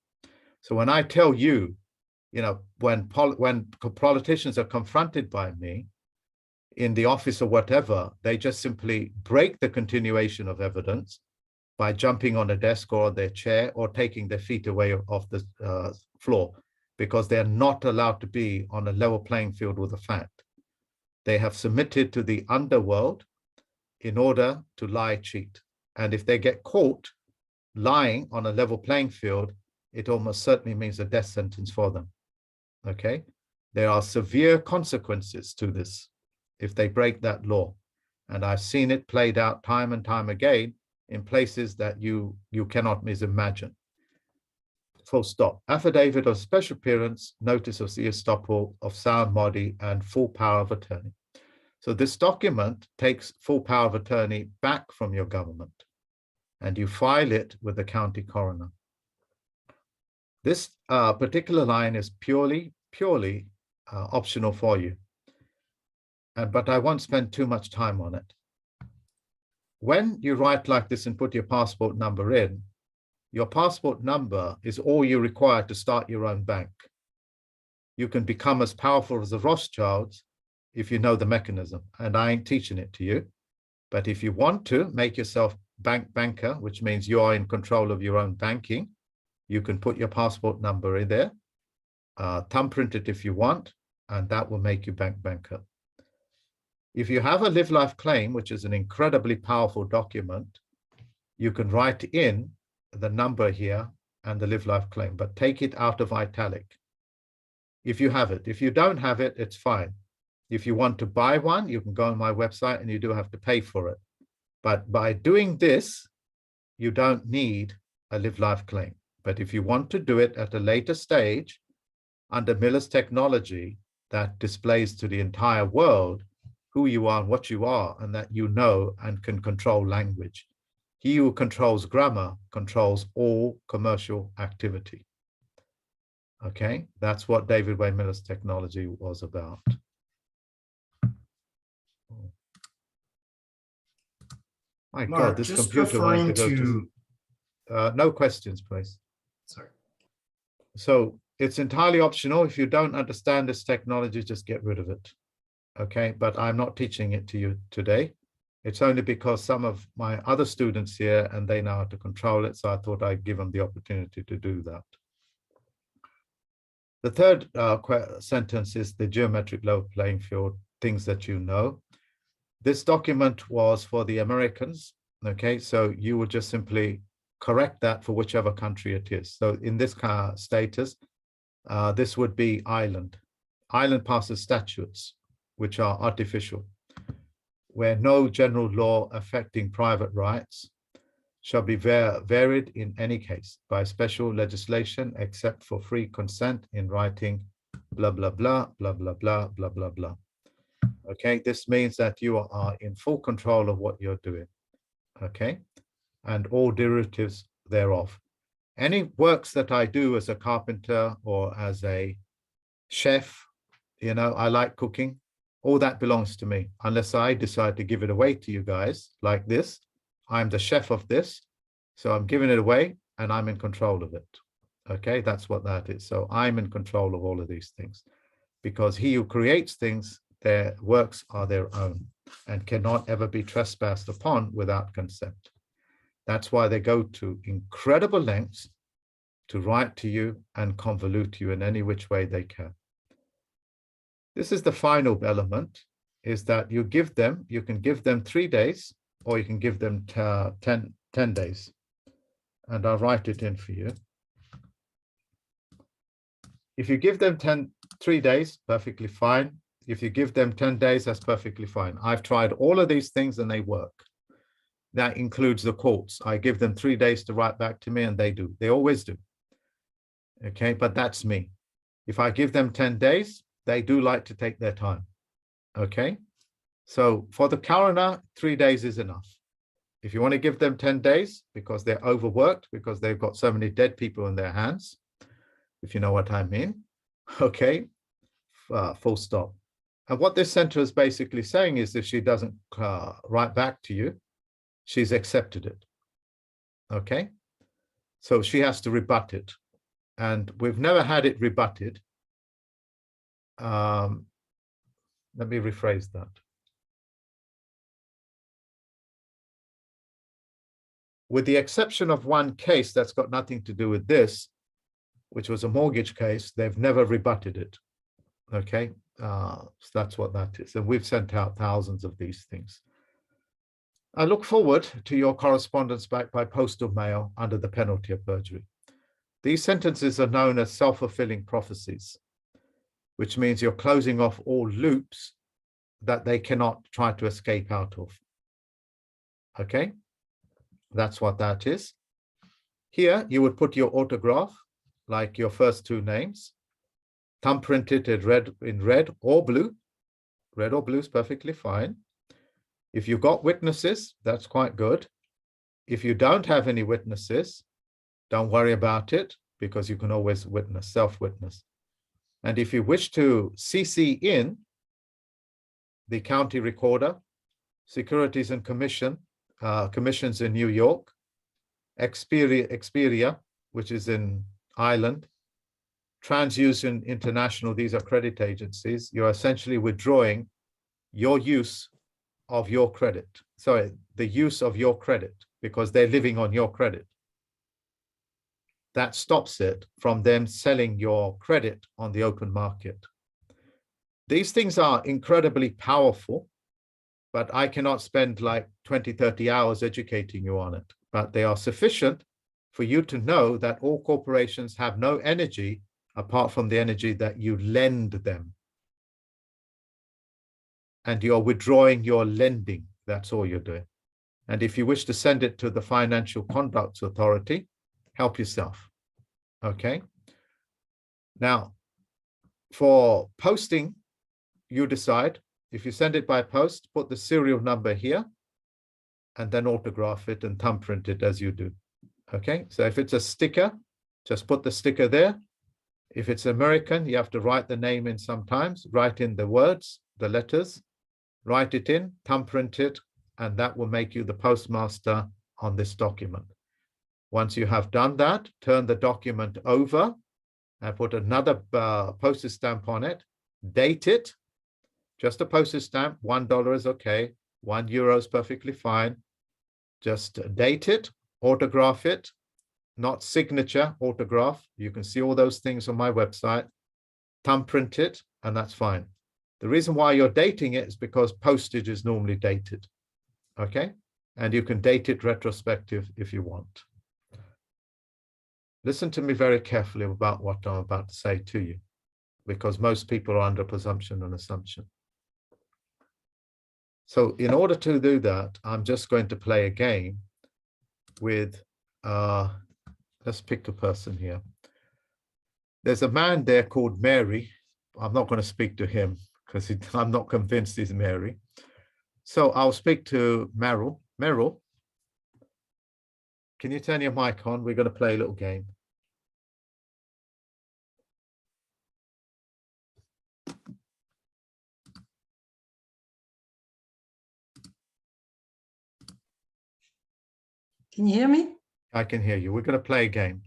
So when I tell you, you know, when politicians are confronted by me in the office or whatever, they just simply break the continuation of evidence by jumping on a desk or their chair or taking their feet away off the floor, because they're not allowed to be on a level playing field with a fact. They have submitted to the underworld in order to lie, cheat. And if they get caught lying on a level playing field, it almost certainly means a death sentence for them. Okay? There are severe consequences to this if they break that law. And I've seen it played out time and time again in places that you cannot imagine. Full stop. Affidavit of special appearance, notice of the estoppel of sound body, and full power of attorney. So this document takes full power of attorney back from your government, and you file it with the county coroner. This particular line is purely optional for you, but I won't spend too much time on it. When you write like this and put your passport number in, your passport number is all you require to start your own bank. You can become as powerful as the Rothschilds if you know the mechanism, and I ain't teaching it to you. But if you want to make yourself banker, which means you are in control of your own banking, you can put your passport number in there, thumbprint it if you want, and that will make you banker. If you have a live life claim, which is an incredibly powerful document, you can write in the number here and the live life claim, but take it out of italic if you have it. If you don't have it, it's fine. If you want to buy one, you can go on my website and you do have to pay for it. But by doing this, you don't need a live life claim. But if you want to do it at a later stage under Miller's technology, that displays to the entire world who you are and what you are, and that you know and can control language. He who controls grammar controls all commercial activity. Okay, that's what David Wayne Miller's technology was about. My God, Mark, this just computer wanted to referring go to, no questions, please. sorry. So it's entirely optional. If you don't understand this technology, just get rid of it. Okay, but I'm not teaching it to you today. It's only because some of my other students here and they know how to control it. So I thought I'd give them the opportunity to do that. The third sentence is the geometric level playing field, things that you know. This document was for the Americans. Okay, so you would just simply correct that for whichever country it is. So in this status, this would be Ireland. Ireland passes statutes which are artificial, where no general law affecting private rights shall be varied in any case by special legislation except for free consent in writing, blah, blah, blah, blah, blah, blah, blah, blah, blah. Okay, this means that you are in full control of what you're doing. Okay, and all derivatives thereof. Any works that I do as a carpenter or as a chef, you know, I like cooking, all that belongs to me, unless I decide to give it away to you guys like this. I'm the chef of this, so I'm giving it away and I'm in control of it. Okay, that's what that is. So I'm in control of all of these things, because he who creates things, their works are their own and cannot ever be trespassed upon without consent. That's why they go to incredible lengths to write to you and convolute you in any which way they can. This is the final element, is that you can give them 3 days, or you can give them 10 days. And I'll write it in for you. If you give them 3 days, perfectly fine. If you give them 10 days, that's perfectly fine. I've tried all of these things and they work. That includes the courts. I give them 3 days to write back to me and they do. They always do. Okay, but that's me. If I give them 10 days, they do like to take their time. Okay, so for the coroner, 3 days is enough. If you want to give them 10 days because they're overworked, because they've got so many dead people in their hands, if you know what I mean, okay, full stop. And what this center is basically saying is if she doesn't write back to you, she's accepted it. Okay, so she has to rebut it. And we've never had it rebutted. Let me rephrase that. With the exception of one case that's got nothing to do with this, which was a mortgage case, they've never rebutted it. Okay, so that's what that is. And we've sent out thousands of these things. I look forward to your correspondence back by postal mail under the penalty of perjury. These sentences are known as self-fulfilling prophecies, which means you're closing off all loops that they cannot try to escape out of. Okay, that's what that is. Here, you would put your autograph, like your first two names, thumb printed in red or blue. Red or blue is perfectly fine. If you've got witnesses, that's quite good. If you don't have any witnesses, don't worry about it, because you can always witness, self-witness. And if you wish to CC in the county recorder, Securities and Commissions in New York, Experia, which is in Ireland, TransUnion International, these are credit agencies, you're essentially withdrawing your use of your credit. Sorry, the use of your credit, because they're living on your credit. That stops it from them selling your credit on the open market. These things are incredibly powerful, but I cannot spend like 20, 30 hours educating you on it. But they are sufficient for you to know that all corporations have no energy apart from the energy that you lend them. And you're withdrawing your lending. That's all you're doing. And if you wish to send it to the Financial Conduct Authority, help yourself. Okay. Now, for posting you decide. If you send it by post, put the serial number here and then autograph it and thumbprint it as you do. Okay, so if it's a sticker, just put the sticker there. If it's American, you have to write the name in sometimes, write in the words, the letters, write it in, thumbprint it, and that will make you the postmaster on this document. Once you have done that, turn the document over and put another postage stamp on it, date it, just a postage stamp, $1 is okay, €1 is perfectly fine. Just date it, autograph it, not signature, autograph. You can see all those things on my website, thumbprint it, and that's fine. The reason why you're dating it is because postage is normally dated, okay? And you can date it retrospective if you want. Listen to me very carefully about what I'm about to say to you, because most people are under presumption and assumption. So in order to do that, I'm just going to play a game with, let's pick a person here. There's a man there called Mary. I'm not going to speak to him because I'm not convinced he's Mary. So I'll speak to Meryl. Meryl, can you turn your mic on? We're going to play a little game. Can you hear me? I can hear you. We're going to play a game.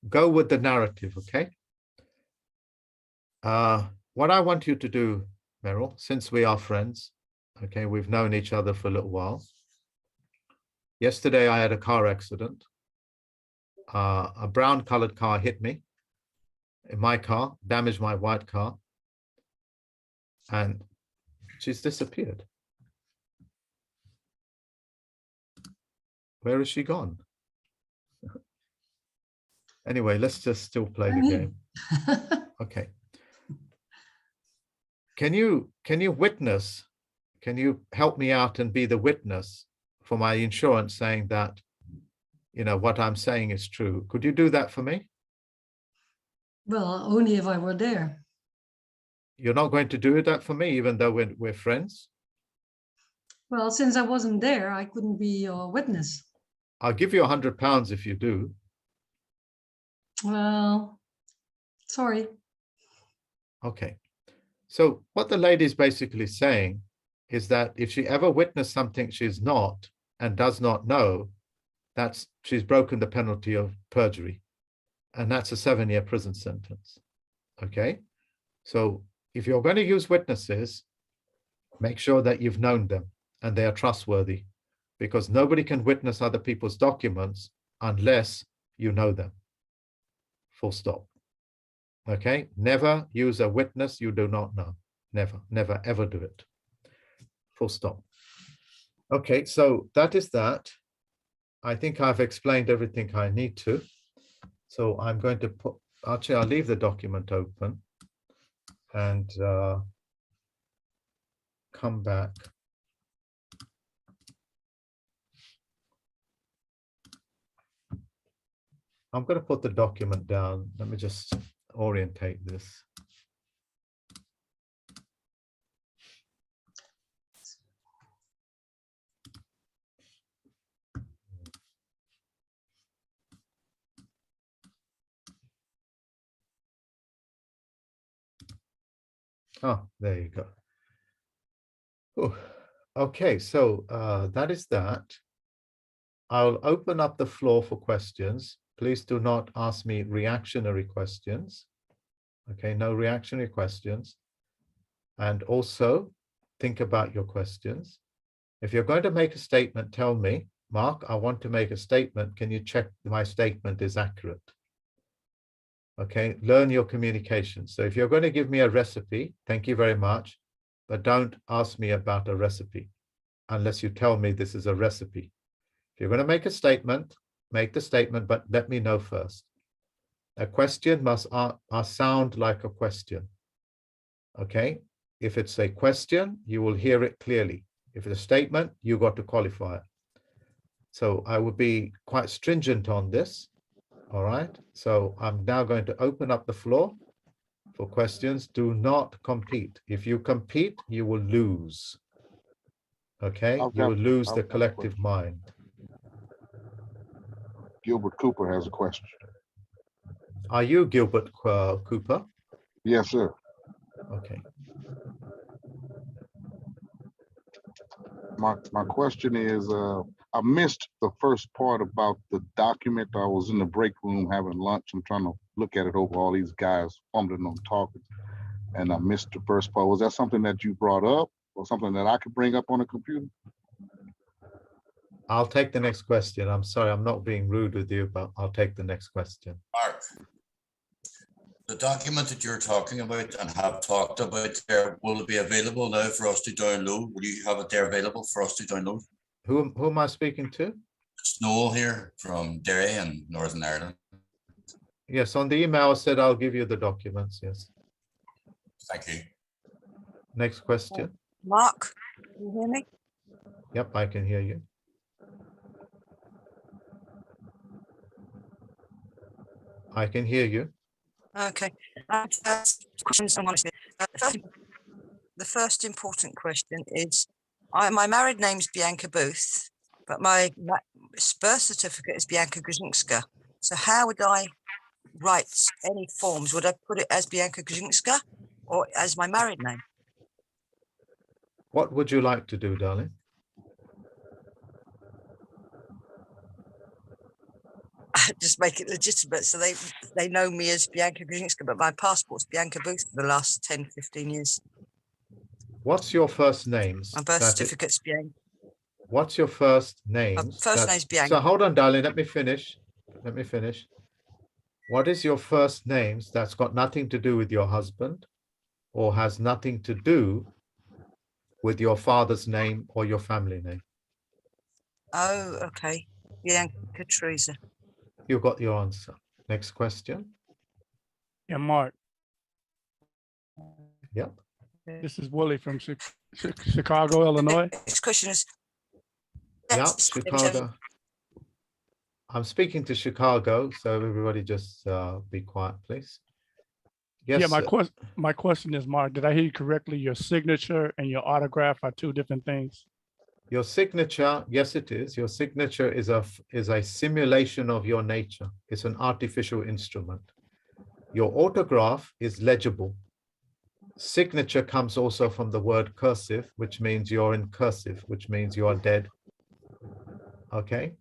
Go with the narrative, okay? What I want you to do, Meryl, since we are friends, okay, we've known each other for a little while. Yesterday, I had a car accident. A brown colored car hit me in my car, damaged my white car, and she's disappeared. Where is she gone? Anyway, let's just still play the game. Okay. Can you witness, can you help me out and be the witness for my insurance saying that, you know, what I'm saying is true? Could you do that for me? Well, only if I were there. You're not going to do that for me, even though we're friends? Well, since I wasn't there, I couldn't be a witness. I'll give you £100 if you do. Well, sorry. Okay. So what the lady is basically saying is that if she ever witnessed something she's not and does not know, she's broken the penalty of perjury. And that's a 7-year prison sentence. Okay. So if you're going to use witnesses, make sure that you've known them and they are trustworthy, because nobody can witness other people's documents unless you know them. Full stop. Okay. Never use a witness you do not know. Never, never, ever do it. Full stop. Okay. So that is that. I think I've explained everything I need to. So I'm going to put, actually, I'll leave the document open and come back. I'm going to put the document down. Let me just orientate this. Oh, there you go. Ooh. Okay, so that is that. I'll open up the floor for questions. Please do not ask me reactionary questions. Okay, no reactionary questions. And also think about your questions. If you're going to make a statement, tell me, Mark, I want to make a statement. Can you check my statement is accurate? Okay, learn your communication. So if you're going to give me a recipe, thank you very much, but don't ask me about a recipe unless you tell me this is a recipe. If you're going to make a statement, make the statement, but let me know first. A question must sound like a question. Okay, if it's a question, you will hear it clearly. If it's a statement, you got to qualify it. So I would be quite stringent on this. All right, so I'm now going to open up the floor for questions. Do not compete. If you compete, you will lose. Okay, you will lose the collective mind. Gilbert Cooper has a question. Are you Gilbert Cooper? Yes, sir. Okay. My question is, I missed the first part about the document. I was in the break room having lunch. I'm trying to look at it over all these guys fumbling on talking. And I missed the first part. Was that something that you brought up or something that I could bring up on a computer? I'll take the next question. I'm sorry, I'm not being rude with you, but I'll take the next question. Mark, the document that you're talking about and have talked about there, will it be available now for us to download? Will you have it there available for us to download? Who am I speaking to? It's Noel here from Derry in Northern Ireland. Yes, on the email I said I'll give you the documents, yes. Thank you. Next question. Mark, can you hear me? Yep, I can hear you. I can hear you. Okay. Questions I want to the first important question is, my married name is Bianca Booth, but my birth certificate is Bianca Grzyńska. So how would I write any forms? Would I put it as Bianca Grzyńska or as my married name? What would you like to do, darling? Just make it legitimate so they know me as Bianca Grzyńska, but my passport's Bianca Booth for the last 10, 15 years. What's your first names? My birth certificate's Bianca. What's your first names? First name's Bianca. So hold on, darling, let me finish. Let me finish. What is your first names that's got nothing to do with your husband or has nothing to do with your father's name or your family name? Oh, okay. Bianca Teresa. You got your answer. Next question. Yeah, Mark, Yep. this is Willie from Chicago, Illinois. This question is. Yeah, Chicago. I'm speaking to Chicago, so everybody just be quiet, please. Yes. Yeah, my question is, Mark, did I hear you correctly? Your signature and your autograph are two different things. Your signature, yes, it is. Your signature is a simulation of your nature. It's an artificial instrument. Your autograph is legible. Signature comes also from the word cursive, which means you're in cursive, which means you are dead. Okay,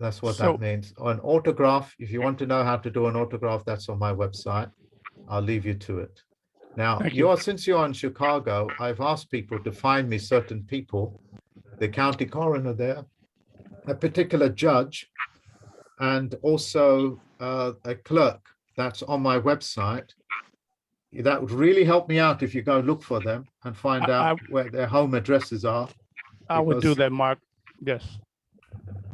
that's what that means. An autograph, if you want to know how to do an autograph, that's on my website. I'll leave you to it. Now, since you're in Chicago, I've asked people to find me certain people, the county coroner there, a particular judge, and also a clerk that's on my website. That would really help me out if you go look for them and find out where their home addresses are. I would do that, Mark. Yes.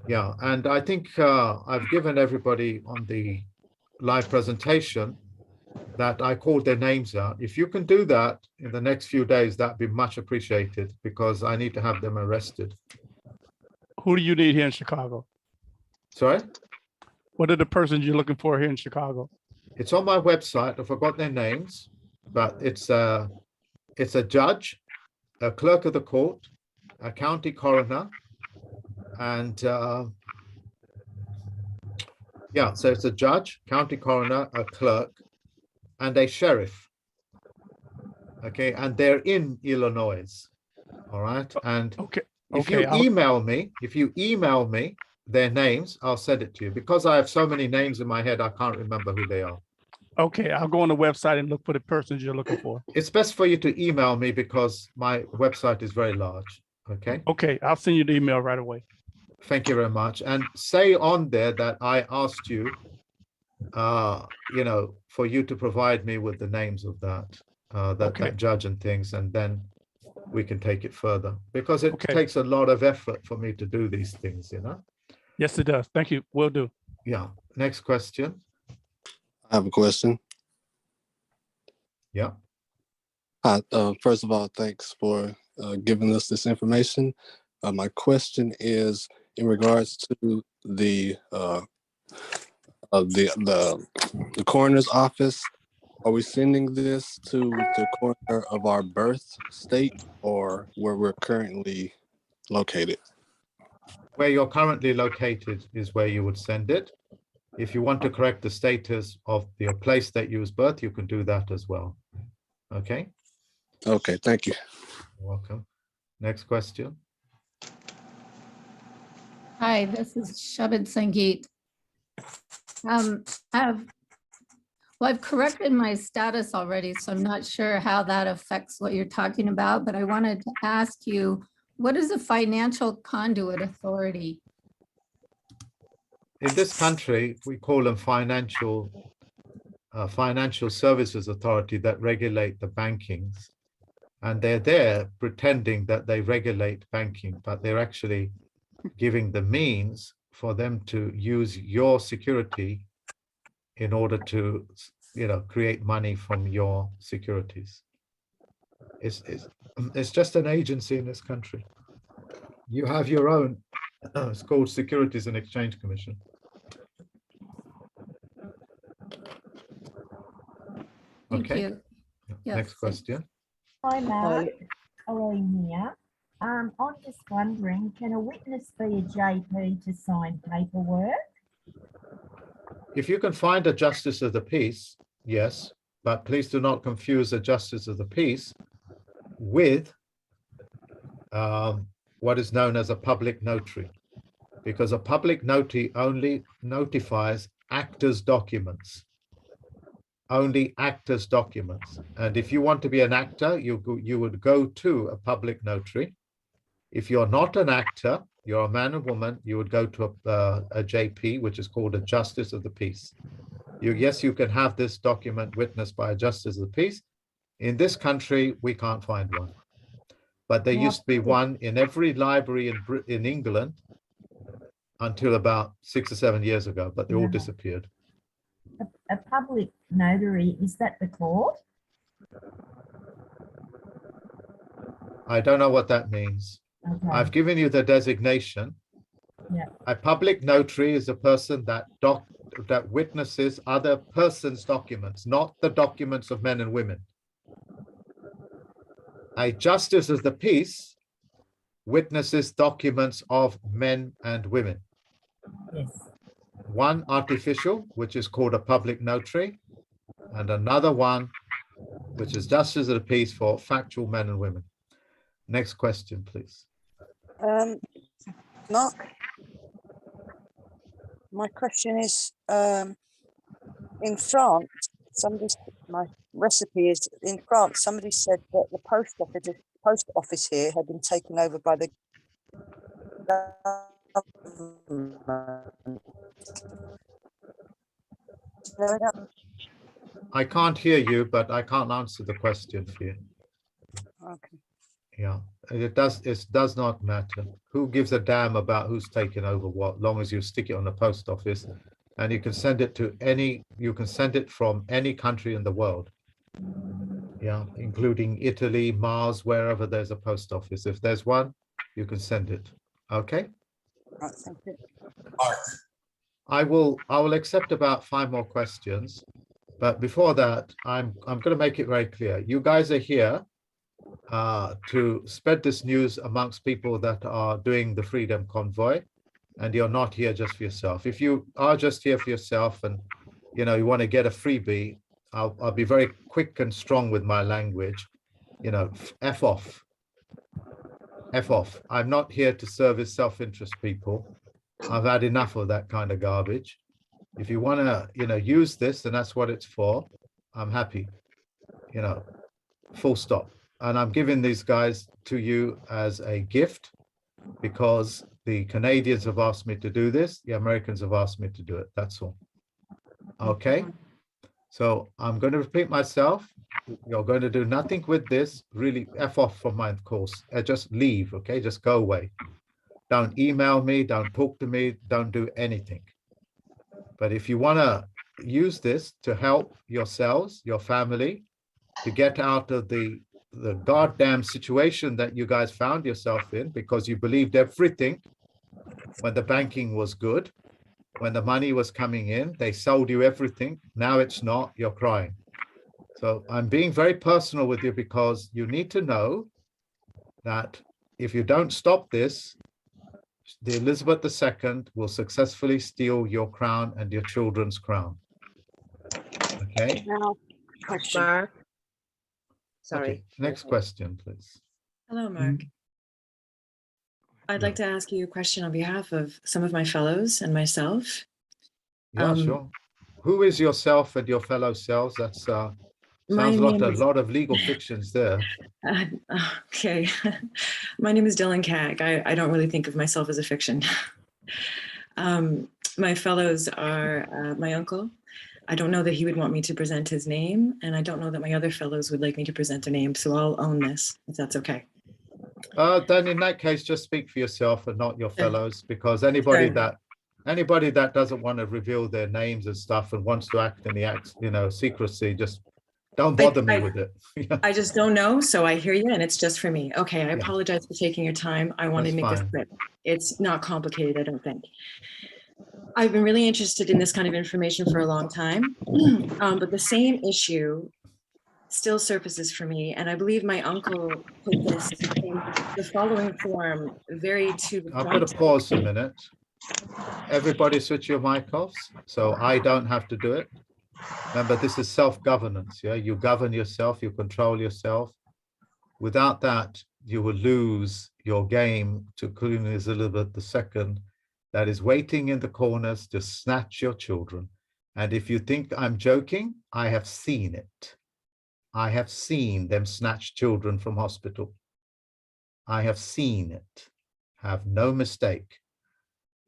Yeah, and I think I've given everybody on the live presentation that I called their names out. If you can do that in the next few days, that'd be much appreciated because I need to have them arrested. Who do you need here in Chicago? Sorry? What are the persons you're looking for here in Chicago? It's on my website. I forgot their names, but it's a judge, a clerk of the court, a county coroner, and yeah, so it's a judge, county coroner, a clerk, and a sheriff. Okay, and they're in Illinois. All right, and if you email me their names, I'll send it to you. Because I have so many names in my head, I can't remember who they are. Okay, I'll go on the website and look for the persons you're looking for. It's best for you to email me because my website is very large. Okay. Okay, I'll send you the email right away. Thank you very much. And say on there that I asked you, for you to provide me with the names of that judge and things, and then we can take it further because it takes a lot of effort for me to do these things, Yes, it does. Thank you. Will do. Yeah. Next question. I have a question. Yeah. Hi, first of all, thanks for giving us this information. My question is in regards to the coroner's office. Are we sending this to the corner of our birth state or where we're currently located? Where you're currently located is where you would send it. If you want to correct the status of your place that you was birth, you can do that as well. Okay, Okay, thank you. you're welcome. Next question. Hi, this is Shabad Sangeet. I've corrected my status already, so I'm not sure how that affects what you're talking about, but I wanted to ask you, what is a financial conduit authority? In this country, we call them financial services authority that regulate the bankings. And they're there pretending that they regulate banking, but they're actually giving the means for them to use your security in order to, create money from your securities. It's just an agency in this country. You have your own, it's called Securities and Exchange Commission. Thank Okay. you. Yes, Next question. Hi, Mark. Eileen here. I'm just wondering, can a witness be a JP to sign paperwork? If you can find a justice of the peace, yes, but please do not confuse a justice of the peace with what is known as a public notary, because a public notary only notifies actors' documents, only actors' documents. And if you want to be an actor, you would go to a public notary. If you're not an actor, you're a man or woman, you would go to a JP, which is called a justice of the peace. Yes, you can have this document witnessed by a justice of the peace. In this country, we can't find one. But there used to be one in every library in England until about 6 or 7 years ago, but they all disappeared. A public notary, is that the court? I don't know what that means. Okay. I've given you the designation. Yeah. A public notary is a person that witnesses other persons' documents, not the documents of men and women. A justice of the peace witnesses documents of men and women. Yes. One artificial, which is called a public notary, and another one, which is justice of the peace for factual men and women. Next question, please. Mark, my question is, in France, my recipe is in France, somebody said that the post office here had been taken over by the government. I can't hear you, but I can't answer the question for you. Okay. Yeah, it does not matter. Who gives a damn about who's taken over what, long as you stick it on the post office, and you can send it from any country in the world. Yeah, including Italy, Mars, wherever there's a post office. If there's one, you can send it. Okay. Right, thank you. I will accept about 5 more questions, but before that, I'm going to make it very clear. You guys are here to spread this news amongst people that are doing the Freedom Convoy, and you're not here just for yourself. If you are just here for yourself and you want to get a freebie, I'll be very quick and strong with my language. F off. F off. I'm not here to service self-interest people. I've had enough of that kind of garbage. If you want to, use this, and that's what it's for, I'm happy. Full stop. And I'm giving these guys to you as a gift because the Canadians have asked me to do this. The Americans have asked me to do it. That's all. Okay. So I'm going to repeat myself. You're going to do nothing with this. Really F off from my course. Just leave. Okay. Just go away. Don't email me. Don't talk to me. Don't do anything. But if you want to use this to help yourselves, your family, to get out of the goddamn situation that you guys found yourself in because you believed everything when the banking was good, when the money was coming in, they sold you everything. Now it's not, you're crying. So I'm being very personal with you because you need to know that if you don't stop this, the Elizabeth II will successfully steal your crown and your children's crown. Okay? Now, question. Mark. Sorry. Okay, next question, please. Hello, Mark. I'd like to ask you a question on behalf of some of my fellows and myself. Yeah, sure. Who is yourself and your fellow selves? That's My sounds like name a is- lot of legal fictions there. Okay. My name is Dylan Cagg. I don't really think of myself as a fiction. My fellows are my uncle. I don't know that he would want me to present his name, and I don't know that my other fellows would like me to present a name, so I'll own this, if that's okay. Then in that case, just speak for yourself and not your fellows, because anybody that doesn't want to reveal their names and stuff and wants to act in the secrecy, just don't bother me with it. I just don't know, so I hear you, and it's just for me. Okay, I apologize for taking your time. I want to That's make this fine. quick. It's not complicated, I don't think. I've been really interested in this kind of information for a long time, but the same issue still surfaces for me, and I believe my uncle put this in the following form, very to the I'm going point. to pause a minute. Everybody switch your mic off, so I don't have to do it. Remember, this is self-governance, yeah? You govern yourself, you control yourself. Without that, you will lose your game to Queen Elizabeth II that is waiting in the corners to snatch your children. And if you think I'm joking, I have seen it. I have seen them snatch children from hospital. I have seen it. Have no mistake.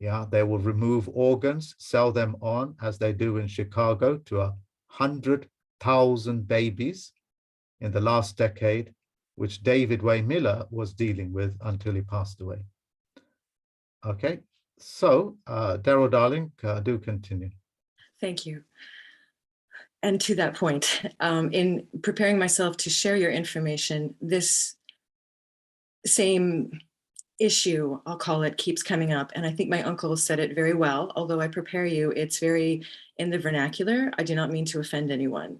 Yeah, they will remove organs, sell them on, as they do in Chicago, to 100,000 babies in the last decade, which David Wayne Miller was dealing with until he passed away. Okay, so Daryl Darling, do continue. Thank you. And to that point, in preparing myself to share your information, this same issue, I'll call it, keeps coming up. And I think my uncle said it very well, although I prepare you, it's very in the vernacular. I do not mean to offend anyone.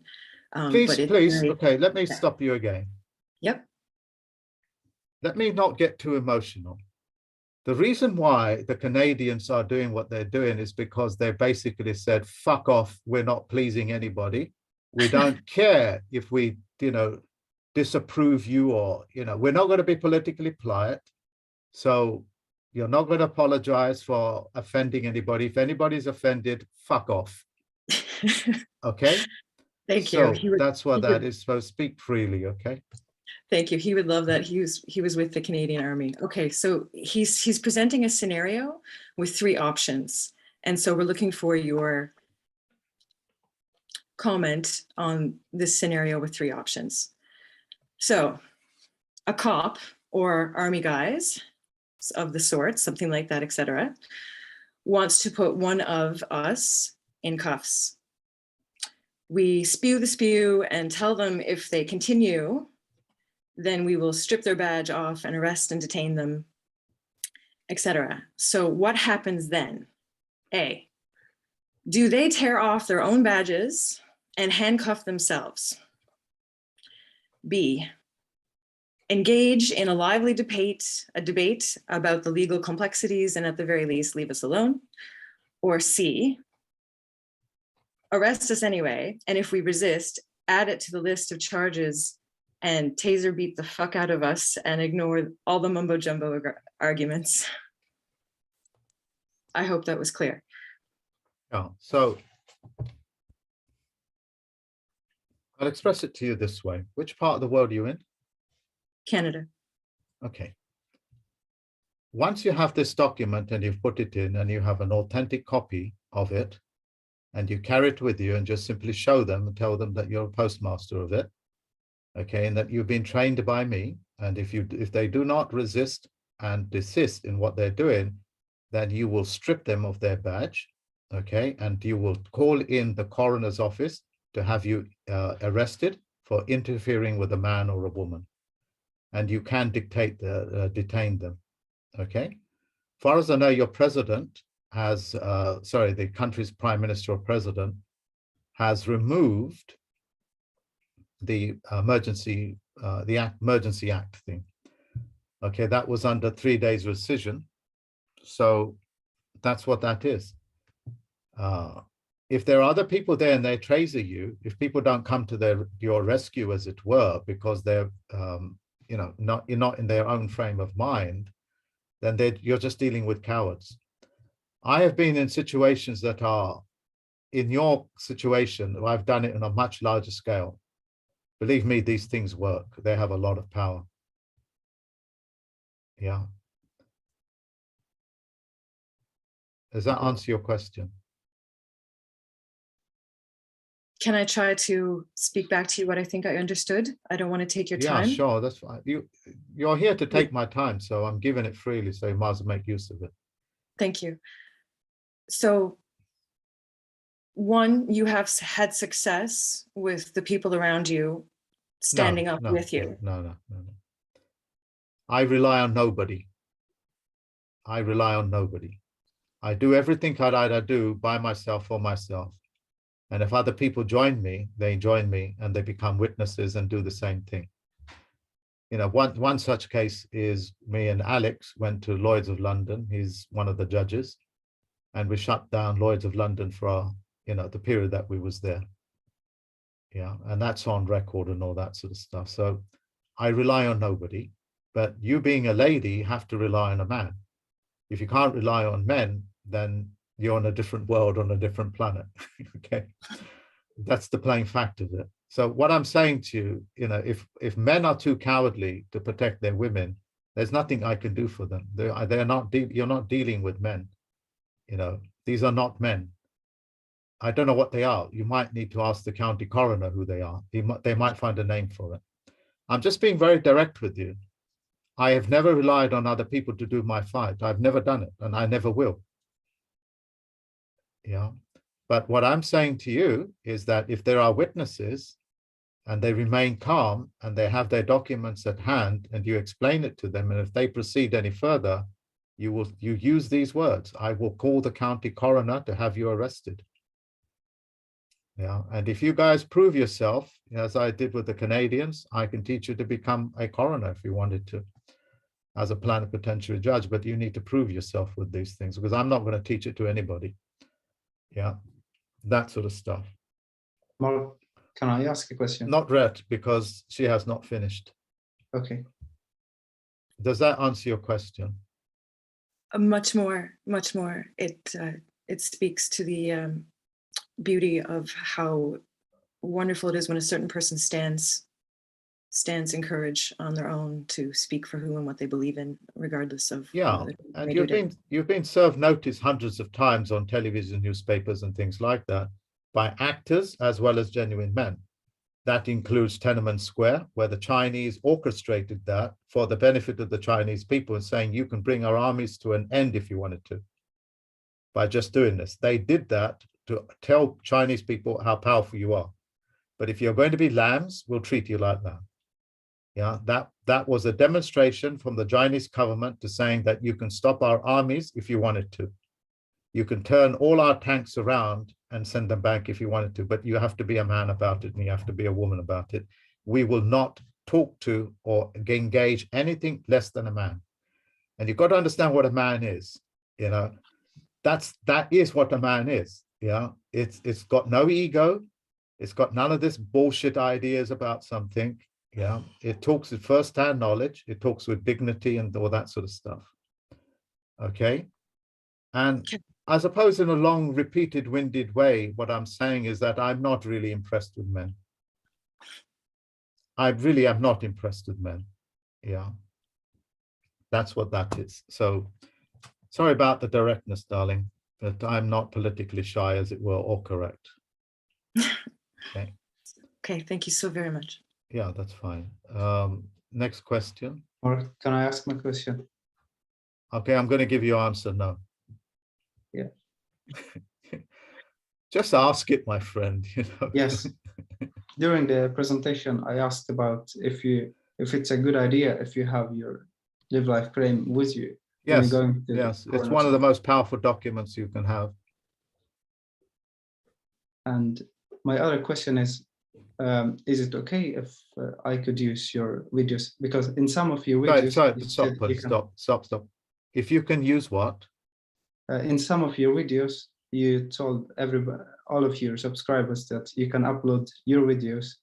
Please, but it's please, very- okay, let me stop you again. Yep. Let me not get too emotional. The reason why the Canadians are doing what they're doing is because they basically said, fuck off, we're not pleasing anybody. We don't care if we, disapprove you or, we're not going to be politically polite. So you're not going to apologize for offending anybody. If anybody's offended, fuck off. Okay? Thank So you. He would- that's what he that would- is. So speak freely, okay? Thank you. He would love that. He was with the Canadian Army. Okay, so he's presenting a scenario with 3 options. And so we're looking for your comment on this scenario with 3 options. So a cop or army guys of the sort, something like that, etc., wants to put one of us in cuffs. We spew the spew and tell them if they continue, then we will strip their badge off and arrest and detain them, etc. So what happens then? A, do they tear off their own badges and handcuff themselves? B, engage in a lively debate about the legal complexities and at the very least leave us alone? Or C, arrest us anyway, and if we resist, add it to the list of charges and taser beat the fuck out of us and ignore all the mumbo jumbo arguments. I hope that was clear. Yeah, so I'll express it to you this way. Which part of the world are you in? Canada. Okay. Once you have this document and you've put it in and you have an authentic copy of it and you carry it with you and just simply show them and tell them that you're a postmaster of it, okay, and that you've been trained by me, and if they do not resist and desist in what they're doing, then you will strip them of their badge, okay, and you will call in the coroner's office to have you arrested for interfering with a man or a woman, and you can detain them, okay. As far as I know, your president has, the country's prime minister or president has removed the Emergency Act thing. Okay, that was under 3 days rescission. So that's what that is. If there are other people there and they tracer you, if people don't come to your rescue, as it were, because they're you're not in their own frame of mind, then you're just dealing with cowards. I have been in situations that are in your situation. I've done it on a much larger scale. Believe me, these things work. They have a lot of power. Yeah. Does that answer your question? Can I try to speak back to you what I think I understood? I don't want to take your Yeah, time. sure. That's fine. You're here to take my time, so I'm giving it freely, so you might as well make use of it. Thank you. So, one, you have had success with the people around you standing up with you. No. I rely on nobody. I rely on nobody. I do everything that I do by myself for myself. And if other people join me, they join me and they become witnesses and do the same thing. You know, one such case is me and Alex went to Lloyd's of London. He's one of the judges. And we shut down Lloyd's of London for, the period that we was there. Yeah, and that's on record and all that sort of stuff. So I rely on nobody, but you being a lady have to rely on a man. If you can't rely on men, then you're on a different world, on a different planet. Okay, that's the plain fact of it. So what I'm saying to you, if men are too cowardly to protect their women, there's nothing I can do for them. They're not. You're not dealing with men. These are not men. I don't know what they are. You might need to ask the county coroner who they are. They might find a name for it. I'm just being very direct with you. I have never relied on other people to do my fight. I've never done it, and I never will. Yeah, but what I'm saying to you is that if there are witnesses and they remain calm and they have their documents at hand and you explain it to them, and if they proceed any further, you use these words: I will call the county coroner to have you arrested. Yeah, and if you guys prove yourself, as I did with the Canadians, I can teach you to become a coroner if you wanted to, as a plenipotentiary judge, but you need to prove yourself with these things, because I'm not going to teach it to anybody. Yeah, that sort of stuff. Mark, can I ask a question? Not Rhett, because she has not finished. Okay. Does that answer your question? Much more. It speaks to the beauty of how wonderful it is when a certain person stands in courage on their own to speak for who and what they believe in, regardless of. Yeah, and you've been served notice hundreds of times on television, newspapers, and things like that by actors as well as genuine men. That includes Tiananmen Square, where the Chinese orchestrated that for the benefit of the Chinese people, and saying you can bring our armies to an end if you wanted to by just doing this. They did that to tell Chinese people how powerful you are. But if you're going to be lambs, we'll treat you like that. Yeah, that was a demonstration from the Chinese government to saying that you can stop our armies if you wanted to. You can turn all our tanks around and send them back if you wanted to, but you have to be a man about it and you have to be a woman about it. We will not talk to or engage anything less than a man. And you've got to understand what a man is. That is what a man is. Yeah, it's got no ego. It's got none of this bullshit ideas about something. Yeah, it talks with first-hand knowledge. It talks with dignity and all that sort of stuff. Okay. And I suppose in a long, repeated, winded way, what I'm saying is that I'm not really impressed with men. I really am not impressed with men. Yeah. That's what that is. So sorry about the directness, darling, but I'm not politically shy, as it were, or correct. Okay. Okay, thank you so very much. Yeah, that's fine. Next question. Or can I ask my question? Okay, I'm going to give you answer no. Yeah. Just ask it, my friend. Yes. During the presentation, I asked about if it's a good idea if you have your live life claim with you. Yes. Yes. It's one of the most powerful documents you can have. And my other question is, is it okay if I could use your videos? Because in some of your Sorry, videos, sorry, you stop, said you please, can- stop. If you can use what? in some of your videos, you told everybody, all of your subscribers, that you can upload your videos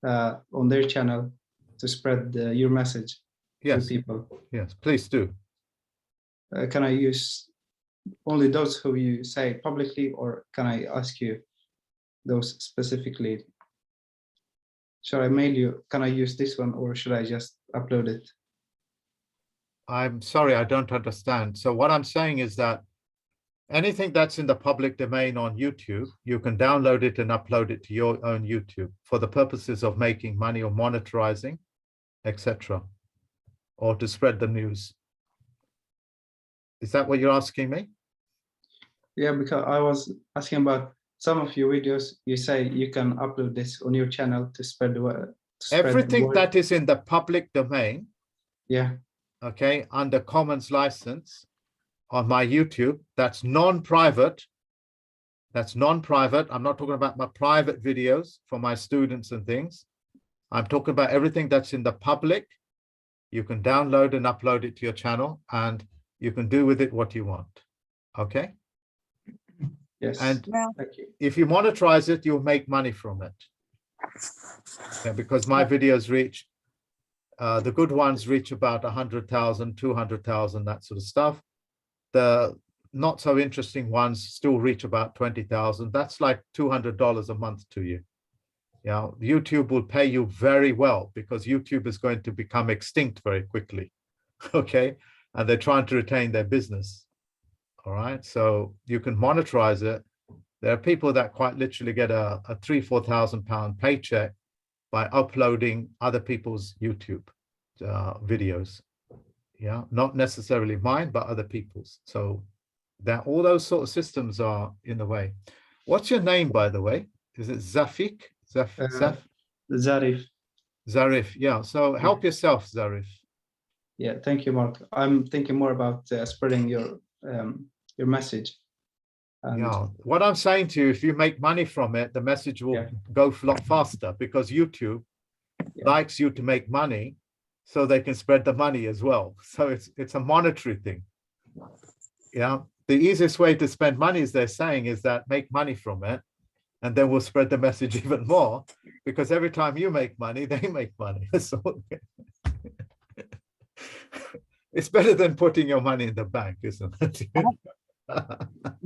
on their channel to spread your message Yes, to people. yes, please do. Can I use only those who you say publicly, or can I ask you those specifically? Should I mail you? Can I use this one, or should I just upload it? I'm sorry, I don't understand. So what I'm saying is that anything that's in the public domain on YouTube, you can download it and upload it to your own YouTube for the purposes of making money or monetizing, etc., or to spread the news. Is that what you're asking me? Yeah, because I was asking about some of your videos. You say you can upload this on your channel to spread the word. Everything that is in the public domain, yeah, okay, under Commons license on my YouTube, that's non-private. That's non-private. I'm not talking about my private videos for my students and things. I'm talking about everything that's in the public. You can download and upload it to your channel, and you can do with it what you want. Okay? Yes. And thank you. if you monetize it, you'll make money from it. Yeah, because my videos reach, the good ones reach about 100,000, 200,000, that sort of stuff. The not so interesting ones still reach about 20,000. That's like $200 a month to you. Yeah, YouTube will pay you very well because YouTube is going to become extinct very quickly. Okay, and they're trying to retain their business. All right, so you can monetize it. There are people that quite literally get a £3,000-4,000 paycheck by uploading other people's YouTube videos. Yeah, not necessarily mine, but other people's. So that all those sort of systems are in the way. What's your name, by the way? Is it Zafik? Zarif. Zarif, yeah. So help yourself, Zarif. Yeah, thank you, Mark. I'm thinking more about spreading your message. And yeah, what I'm saying to you, if you make money from it, the message will go a lot faster because YouTube likes you to make money so they can spread the money as well. So it's a monetary thing. Yeah, the easiest way to spend money, as they're saying, is that make money from it, and then we'll spread the message even more, because every time you make money, they make money. So it's better than putting your money in the bank, isn't it?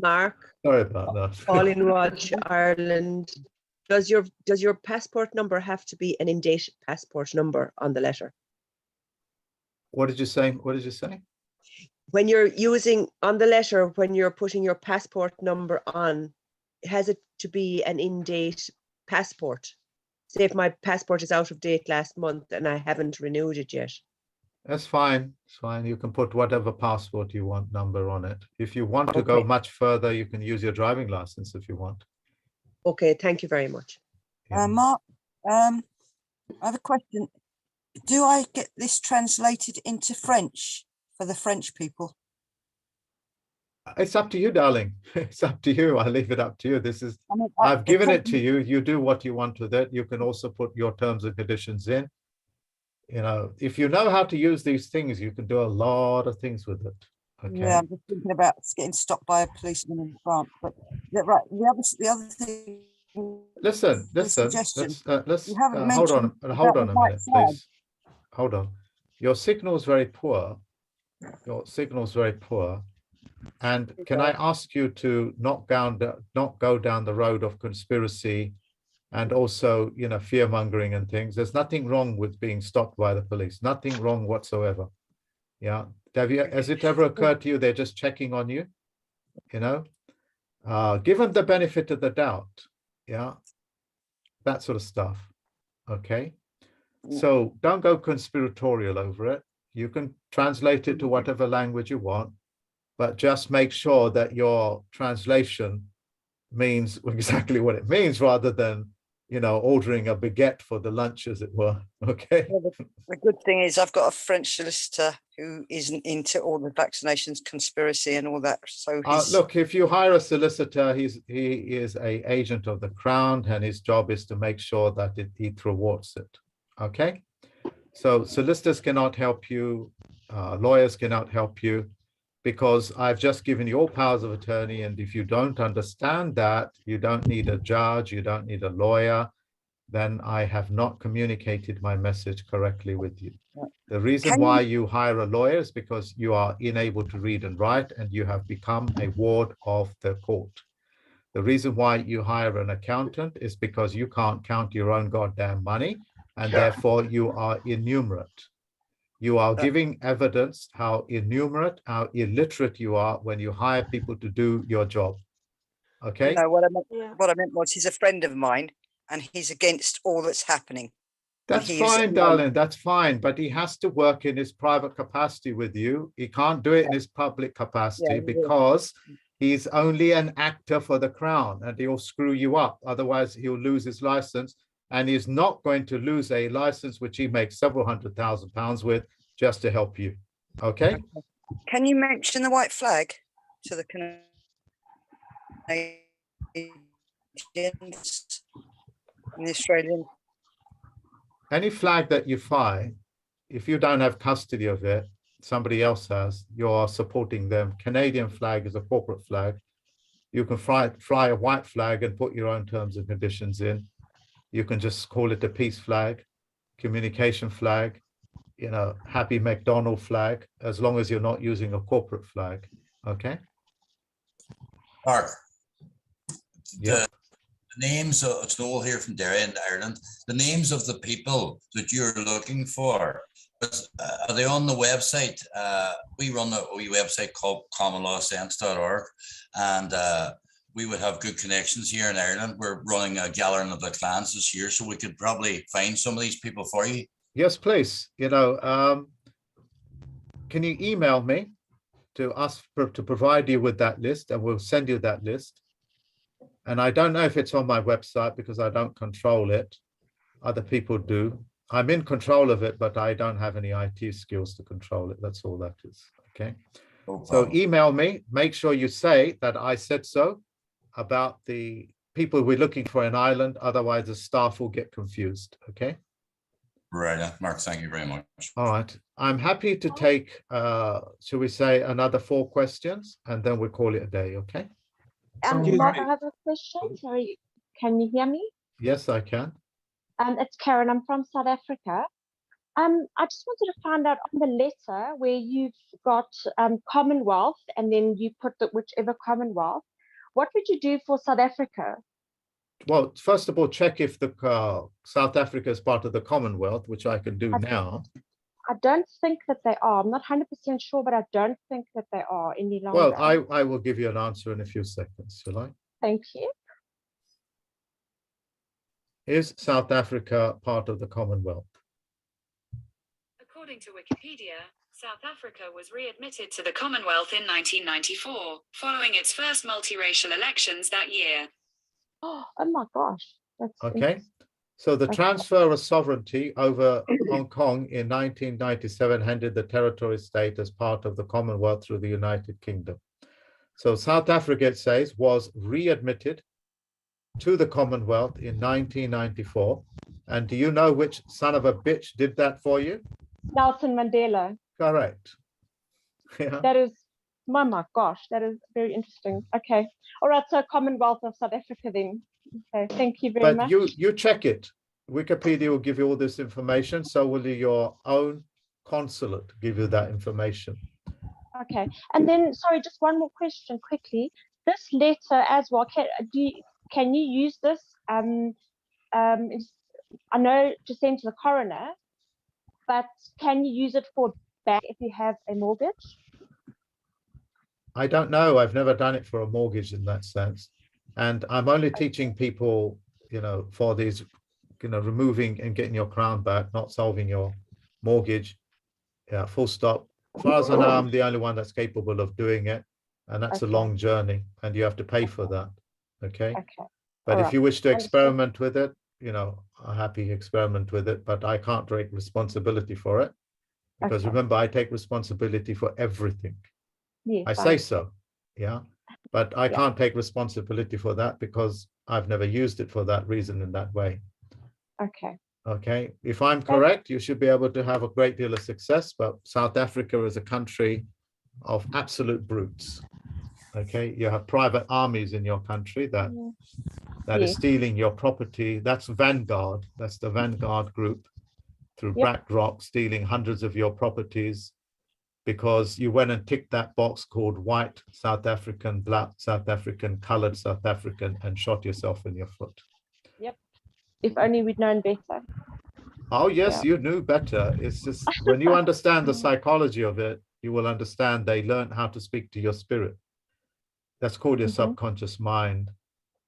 Mark. Sorry about that. Pauline Watch, Ireland. Does your passport number have to be an in-date passport number on the letter? What did you say? What did you say? When you're using on the letter, when you're putting your passport number on, has it to be an in-date passport? Say if my passport is out of date last month and I haven't renewed it yet. That's fine. It's fine. You can put whatever passport you want number on it. If you want to go much further, you can use your driving license if you want. Okay, thank you very much. Mark, I have a question. Do I get this translated into French for the French people? It's up to you, darling. It's up to you. I'll leave it up to you. This is, I mean, I've given it to you. You do what you want with it. You can also put your terms and conditions in. You know, if you know how to use these things, you can do a lot of things with it. Okay. Yeah, I'm just thinking about getting stopped by a policeman in France. But yeah, right, the other thing. Listen. Let's You haven't hold on. mentioned Hold about on the a right minute, side. please. Hold on. Your signal is very poor. Your signal is very poor. And can I ask you to not go down the road of conspiracy and also, you know, fear mongering and things? There's nothing wrong with being stopped by the police. Nothing wrong whatsoever. Yeah. Has it ever occurred to you they're just checking on you? You know, give them the benefit of the doubt. Yeah. That sort of stuff. Okay. So don't go conspiratorial over it. You can translate it to whatever language you want, but just make sure that your translation means exactly what it means rather than ordering a baguette for the lunch, as it were. Okay. Well, the good thing is I've got a French solicitor who isn't into all the vaccinations conspiracy and all that. So he's, Look, if you hire a solicitor, he is a agent of the Crown, and his job is to make sure that he thwarts it. Okay. So solicitors cannot help you, lawyers cannot help you, because I've just given you all powers of attorney. And if you don't understand that, you don't need a judge, you don't need a lawyer, then I have not communicated my message correctly with you. The reason why you hire a lawyer is because you are unable to read and write, and you have become a ward of the court. The reason why you hire an accountant is because you can't count your own goddamn money, and therefore you are innumerate. You are giving evidence how innumerate, how illiterate you are when you hire people to do your job. Okay? No, what I meant was he's a friend of mine and he's against all that's happening. That's fine, darling. That's fine. But he has to work in his private capacity with you. He can't do it in his public capacity because he's only an actor for the Crown, and he'll screw you up. Otherwise, he'll lose his license. And he's not going to lose a license which he makes several £100,000 with just to help you. Okay? Can you mention the white flag to the Canadians and the Australian? Any flag that you fly, if you don't have custody of it, somebody else has, you're supporting them. Canadian flag is a corporate flag. You can fly a white flag and put your own terms and conditions in. You can just call it a peace flag, communication flag, happy McDonald flag, as long as you're not using a corporate flag. Okay. Mark, yeah. The names of, it's Noel here from Derry in Ireland, the names of the people that you're looking for, are they on the website? We run a wee website called commonlawsense.org, and we would have good connections here in Ireland. We're running a gathering of the clans this year, so we could probably find some of these people for you. Yes, please. Can you email me to ask to provide you with that list, and we'll send you that list. And I don't know if it's on my website because I don't control it. Other people do. I'm in control of it, but I don't have any IT skills to control it. That's all that is. Okay. So email me. Make sure you say that I said so about the people we're looking for in Ireland. Otherwise, the staff will get confused. Okay. Right, Mark, thank you very much. All right. I'm happy to take, shall we say, another 4 questions, and then we'll call it a day. Okay. Mark, I have a question. Sorry, can you hear me? Yes, I can. It's Karen. I'm from South Africa. I just wanted to find out on the letter where you've got Commonwealth, and then you put the whichever Commonwealth. What would you do for South Africa? Well, first of all, check if the South Africa is part of the Commonwealth, which I can do now. I don't think that they are. I'm not 100% sure, but I don't think that they are any longer. Well, I will give you an answer in a few seconds, shall I? Thank you. Is South Africa part of the Commonwealth? According to Wikipedia, South Africa was readmitted to the Commonwealth in 1994, following its first multiracial elections that year. Oh my gosh. That's okay. So the transfer of sovereignty over Hong Kong in 1997 handed the territory state as part of the Commonwealth through the United Kingdom. So South Africa, it says, was readmitted to the Commonwealth in 1994. And do you know which son of a bitch did that for you? Nelson Mandela. Correct. Yeah. That is, oh my gosh, that is very interesting. Okay. All right. So Commonwealth of South Africa then. Okay. Thank you very much. But you check it. Wikipedia will give you all this information. So will your own consulate give you that information. Okay. And then, sorry, just one more question quickly. This letter as well, can you use this? I know to send to the coroner, but can you use it for back if you have a mortgage? I don't know. I've never done it for a mortgage in that sense. And I'm only teaching people, for these, removing and getting your crown back, not solving your mortgage. Yeah, full stop. As far as I know, I'm the only one that's capable of doing it. And that's a long journey, and you have to pay for that. Okay. But if you wish to experiment with it, you know, a happy experiment with it, but I can't take responsibility for it. Because Okay. remember, I take responsibility for everything. Yes, I say so, yeah. But I Yeah. can't take responsibility for that because I've never used it for that reason in that way. Okay. Okay, if I'm correct, you should be able to have a great deal of success, but South Africa is a country of absolute brutes. Okay, you have private armies in your country that is Yes. stealing your property. That's Vanguard. That's the Vanguard group through Yep. BlackRock stealing hundreds of your properties because you went and ticked that box called white South African, black South African, colored South African, and shot yourself in your foot. Yep. If only we'd known better. Oh, yes, Yeah. you knew better. It's just when you understand the psychology of it, you will understand they learn how to speak to your spirit. That's called your subconscious mind.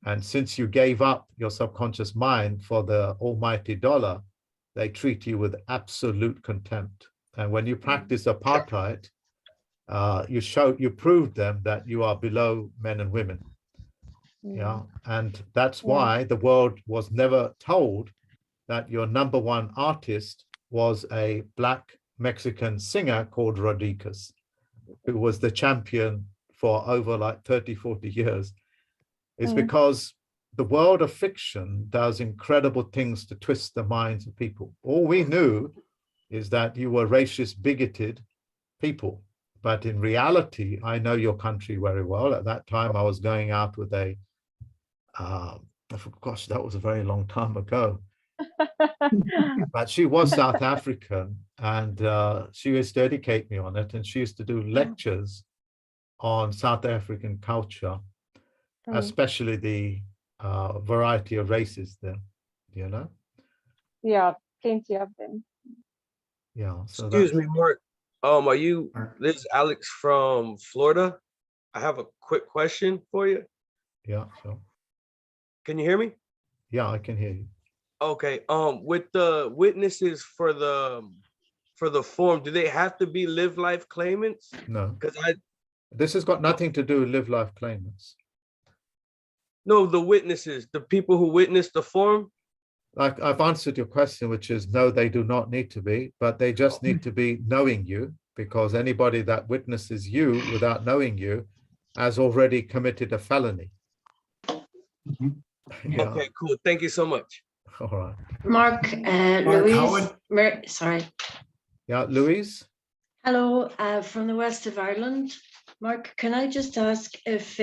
And since you gave up your subconscious mind for the almighty dollar, they treat you with absolute contempt. And when you practice apartheid, you proved them that you are below men and women. Yeah, and that's why the world was never told that your #1 artist was a black Mexican singer called Rodriguez, who was the champion for over like 30, 40 years. It's because the world of fiction does incredible things to twist the minds of people. All we knew is that you were racist, bigoted people. But in reality, I know your country very well. At that time, I was going out with a, gosh, that was a very long time ago. But she was South African, and she used to educate me on it. And she used to do lectures on South African culture, especially the variety of races there, you know? Yeah, plenty of them. Yeah. So Excuse me, Mark. This is Alex from Florida. I have a quick question for you. Yeah, sure. Can you hear me? Yeah, I can hear you. Okay. With the witnesses for the form, do they have to be live life claimants? No. Because This has got nothing to do with live life claimants. No, the witnesses, the people who witnessed the form. Like I've answered your question, which is no, they do not need to be, but they just need to be knowing you, because anybody that witnesses you without knowing you has already committed a felony. Yeah. Okay, cool. Thank you so much. All right. Mark, Louise, sorry. Yeah, Louise? Hello, from the west of Ireland. Mark, can I just ask if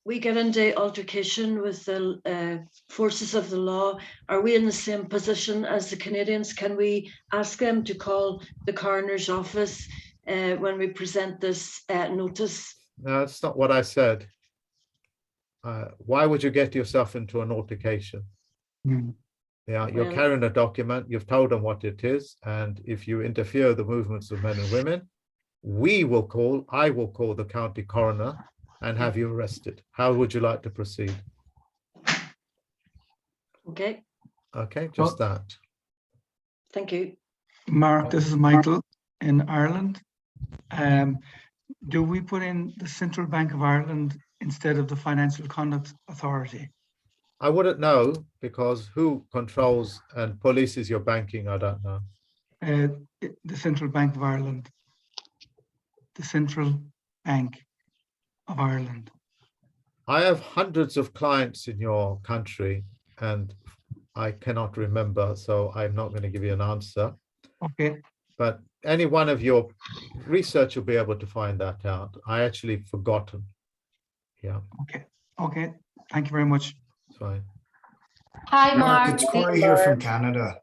we get into altercation with the forces of the law, are we in the same position as the Canadians? Can we ask them to call the coroner's office when we present this notice? No, that's not what I said. Why would you get yourself into an altercation? Yeah, you're Well- carrying a document, you've told them what it is, and if you interfere with the movements of men and women, I will call the county coroner and have you arrested. How would you like to proceed? Okay, Okay, just that. thank you. Mark, this is Michael in Ireland. Do we put in the Central Bank of Ireland instead of the Financial Conduct Authority? I wouldn't know, because who controls and polices your banking, I don't know. The Central Bank of Ireland. The Central Bank of Ireland. I have hundreds of clients in your country and I cannot remember, so I'm not going to give you an answer. Okay. But any one of your research will be able to find that out. I actually forgotten. Yeah. Okay. Okay. Thank you very much. It's fine. Hi, Mark. It's Corey here from Canada.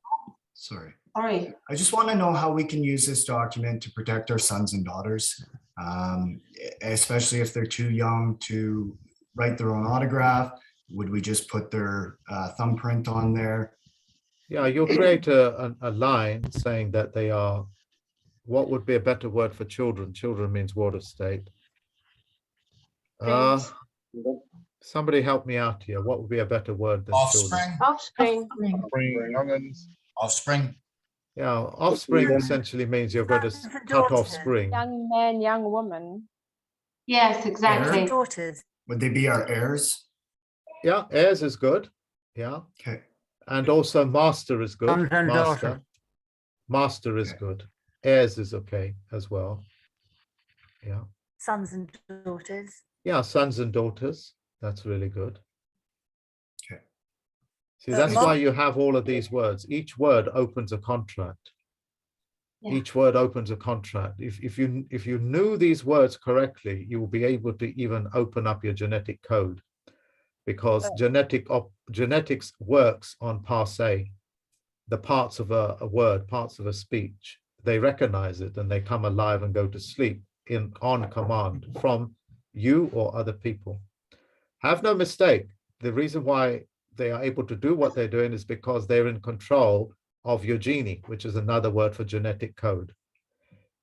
Sorry. Sorry. I just want to know how we can use this document to protect our sons and daughters, especially if they're too young to write their own autograph. Would we just put their thumbprint on there? Yeah, you'll create a line saying that they are, what would be a better word for children? Children means water state. Somebody help me out here. What would be a better word than children? Offspring. Offspring. Yeah, offspring essentially means you're going to cut off spring. Young man, young woman. Yes, exactly. Daughters. Would they be our heirs? Yeah, heirs is good. Yeah. Okay. And also master is good. Sons and Master. daughters. Master is good. Heirs is okay as well. Yeah. Sons and daughters. Yeah, sons and daughters. That's really good. Okay. See, that's why you have all of these words. Each word opens a contract. Yeah. Each word opens a contract. If you knew these words correctly, you will be able to even open up your genetic code, because genetics works on parsé, the parts of a word, parts of a speech. They recognize it and they come alive and go to sleep on command from you or other people. Have no mistake, the reason why they are able to do what they're doing is because they're in control of your gene, which is another word for genetic code.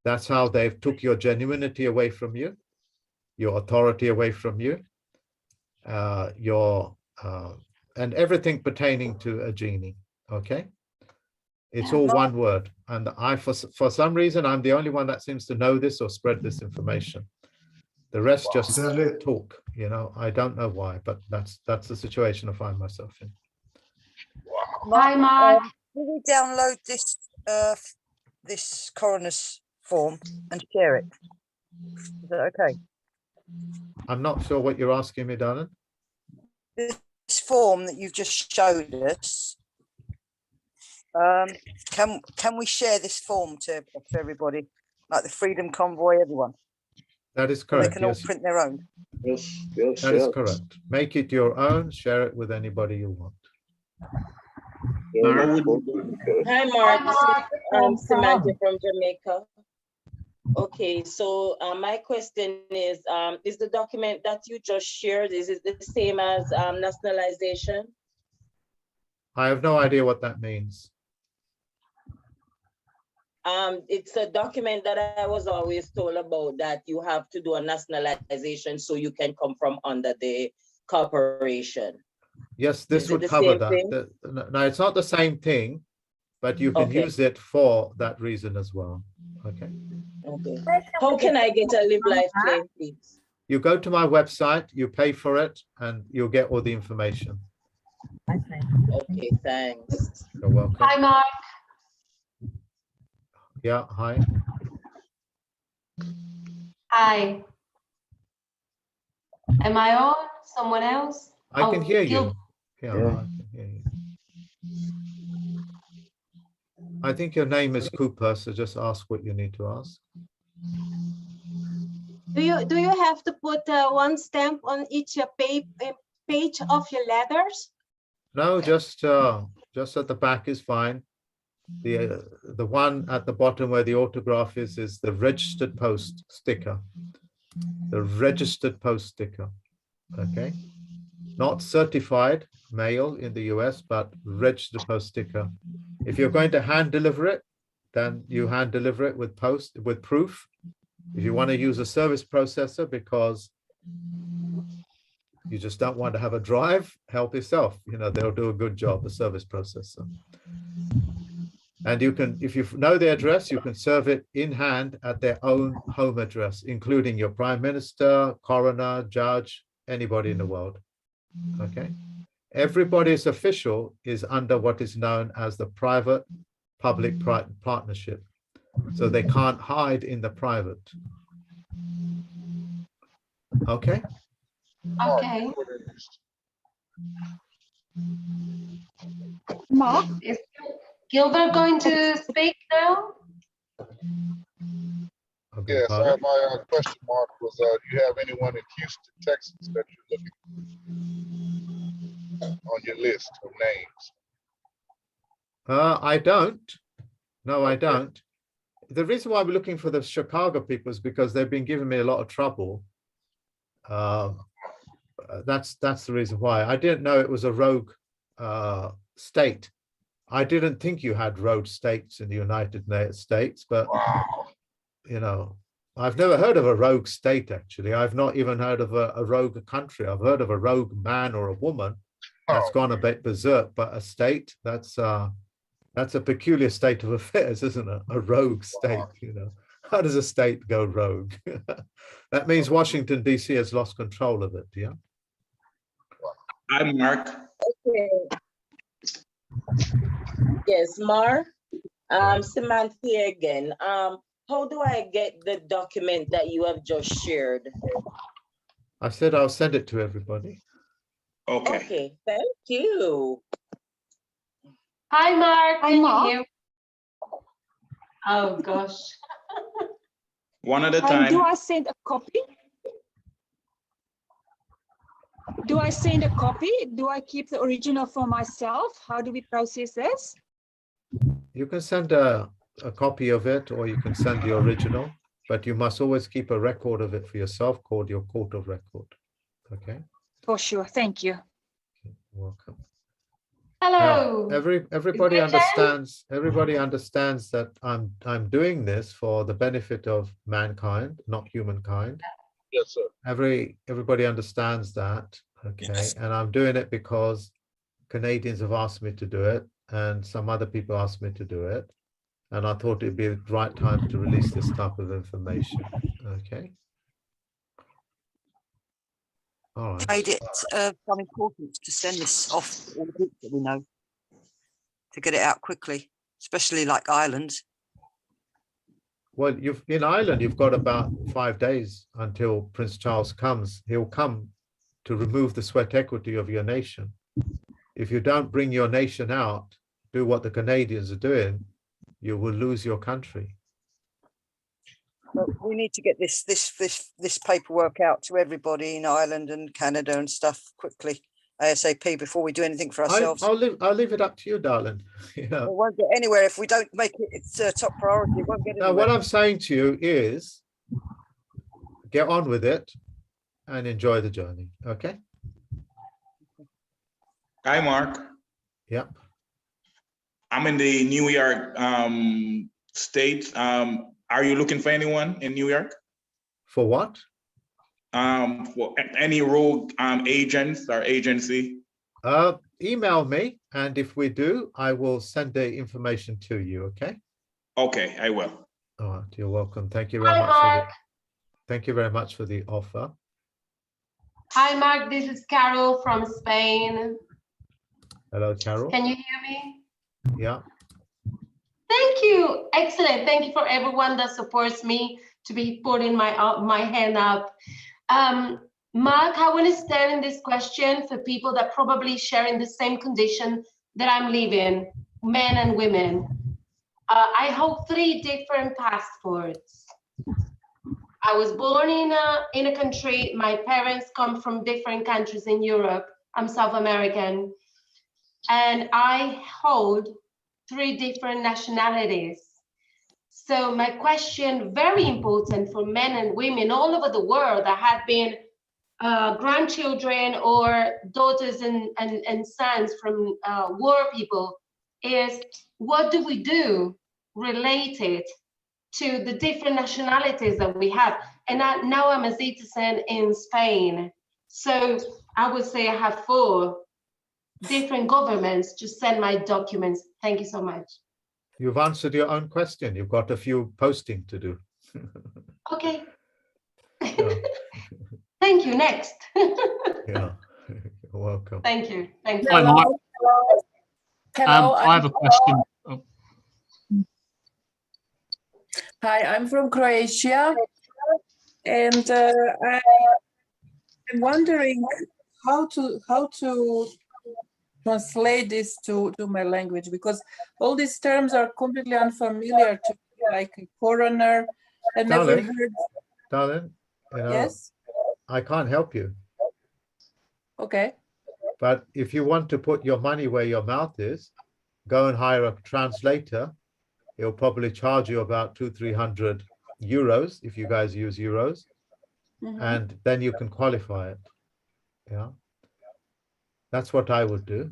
That's how they've took your genuinity away from you, your authority away from you, and everything pertaining to a genie. Okay, it's all one word, and for some reason I'm the only one that seems to know this or spread this information. The rest just talk. You know, I don't know why, but that's the situation I find myself in. Hi, Mark. Will we download this this coroner's form and share it? Is that okay? I'm not sure what you're asking me, darling. This form that you've just showed us, can we share this form to everybody, like the Freedom Convoy, everyone? That is So correct. they can all Yes. print their own. Yes, yes, That is correct. Make it your own, share it with anybody you want. Hi, Mark. This is Samantha from Jamaica. Okay, so my question is the document that you just shared, is it the same as nationalization? I have no idea what that means. It's a document that I was always told about, that you have to do a nationalization so you can come from under the corporation. Yes, this Is it would the cover same that. thing? No, it's not the same thing, but you can Okay. use it for that reason as well. Okay. Okay. How can I get a Live Life claim, please? You go to my website, you pay for it, and you'll get all the information. Okay, thanks. You're welcome. Hi, Mark. Yeah, hi. Hi. Am I on? Someone else? I can hear you. Gil- Yeah, I can hear you. I think your name is Cooper, so just ask what you need to ask. Do you have to put one stamp on each page of your letters? No, just at the back is fine. The one at the bottom where the autograph is the registered post sticker. The registered post sticker. Okay. Not certified mail in the US, but registered post sticker. If you're going to hand deliver it, then you hand deliver it with proof. If you want to use a service processor because you just don't want to have a drive, help yourself. You know, they'll do a good job, the service processor. And you can, if you know the address, you can serve it in hand at their own home address, including your prime minister, coroner, judge, anybody in the world. Okay. Everybody's official is under what is known as the private-public partnership. So they can't hide in the private. Okay. Okay. Mark? Is Gilbert going to speak now? Yes, my question mark was, do you have anyone in Houston, Texas that you're looking on your list of names? I don't. No, I don't. The reason why we're looking for the Chicago people is because they've been giving me a lot of trouble. That's the reason why. I didn't know it was a rogue state. I didn't think you had rogue states in the United States, but you know, I've never heard of a rogue state, actually. I've not even heard of a rogue country. I've heard of a rogue man or a woman that's gone a bit berserk, but a state, that's a peculiar state of affairs, isn't it? A rogue state, you know. How does a state go rogue? That means Washington, D.C. has lost control of it, yeah? Hi, Mark. Okay. Yes, Mar. Samantha again. How do I get the document that you have just shared? I said I'll send it to everybody. Okay, thank you. Hi, Mark. Hi, Can you Mark. hear? Oh, gosh. One at a Do time. I send a copy? Do I send a copy? Do I keep the original for myself? How do we process this? You can send a copy of it, or you can send the original, but you must always keep a record of it for yourself called your court of record. Okay. For sure. Thank you. Welcome. Hello. Now, everybody understands. Everybody understands that I'm doing this for the benefit of mankind, not humankind. Yes, sir. Everybody understands that. Okay, Yes. and I'm doing it because Canadians have asked me to do it, and some other people asked me to do it, and I thought it'd be the right time to release this type of information. Okay. All right. Made it some importance to send this off to all the groups that we know to get it out quickly, especially like Ireland. Well, in Ireland, you've got about 5 days until Prince Charles comes. He'll come to remove the sweat equity of your nation. If you don't bring your nation out, do what the Canadians are doing, you will lose your country. But we need to get this paperwork out to everybody in Ireland and Canada and stuff quickly, ASAP, before we do anything for ourselves. I'll leave it up to you, darling. Yeah. It won't get anywhere if we don't make it its top priority. It won't get Now, anywhere. what I'm saying to you is get on with it and enjoy the journey. Okay. Hi, Mark. Yep. I'm in the New York state. Are you looking for anyone in New York? For what? For any rogue agents or agency? Email me, and if we do, I will send the information to you. Okay. Okay, I will. All right. You're welcome. Thank you very Hi, much. Mark. Thank you very much for the offer. Hi, Mark. This is Carol from Spain. Hello, Carol. Can you hear me? Yeah. Thank you. Excellent. Thank you for everyone that supports me to be putting my hand up. Mark, I want to stand in this question for people that probably share in the same condition that I'm living, men and women. I hold 3 different passports. I was born in a country. My parents come from different countries in Europe. I'm South American. And I hold 3 different nationalities. So my question, very important for men and women all over the world that have been grandchildren or daughters and sons from war people, is what do we do related to the different nationalities that we have? And now I'm a citizen in Spain. So I would say I have 4 different governments to send my documents. Thank you so much. You've answered your own question. You've got a few posting to do. Okay. Yeah. Thank you. Next. Yeah. You're welcome. Thank you. Thank you. Hi, Mark. Hello, I have a question. Oh, Hi, I'm from Croatia, and I'm wondering how to translate this to my language, because all these terms are completely unfamiliar to me, like a coroner. I never heard. Darling, Yes. I can't help you. Okay. But if you want to put your money where your mouth is, go and hire a translator. He'll probably charge you about 200-300 euros if you guys use euros, and then you can qualify it. Yeah, that's what I would do.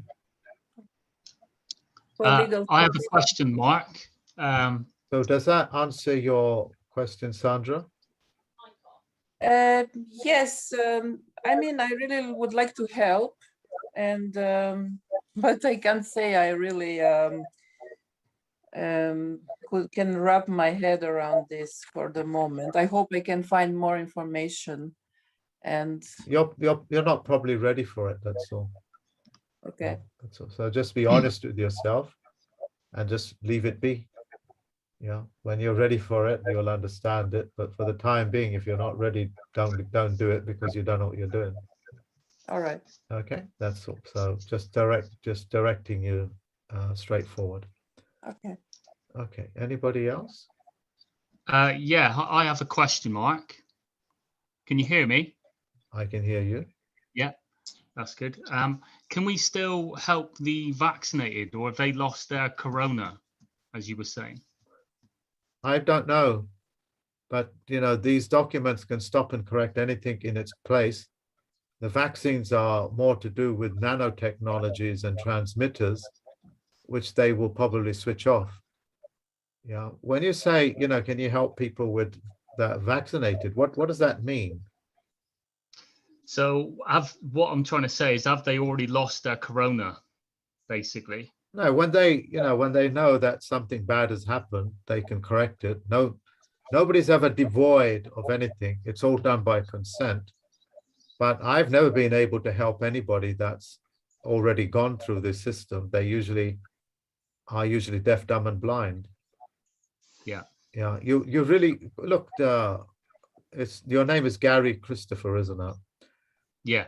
I have a question, Mark. So does that answer your question, Sandra? Yes, I mean, I really would like to help, and but I can't say I really can wrap my head around this for the moment. I hope I can find more information, and You're not probably ready for it. That's all. Okay. That's all. So just be honest with yourself and just leave it be. Yeah, when you're ready for it, you'll understand it. But for the time being, if you're not ready, don't do it because you don't know what you're doing. All right. Okay, that's all. So just directing you straightforward. Okay. Okay, anybody else? Yeah, I have a question, Mark. Can you hear me? I can hear you. Yeah, that's good. Can we still help the vaccinated, or have they lost their corona, as you were saying? I don't know, but you know, these documents can stop and correct anything in its place. The vaccines are more to do with nanotechnologies and transmitters, which they will probably switch off. Yeah. When you say, you know, can you help people with that vaccinated? What does that mean? So what I'm trying to say is, have they already lost their corona, basically? No, when they, you know, when they know that something bad has happened, they can correct it. No, nobody's ever devoid of anything. It's all done by consent. But I've never been able to help anybody that's already gone through this system. They are usually deaf, dumb, and blind. Yeah. Yeah. You really look. Your name is Gary Christopher, isn't it? Yeah.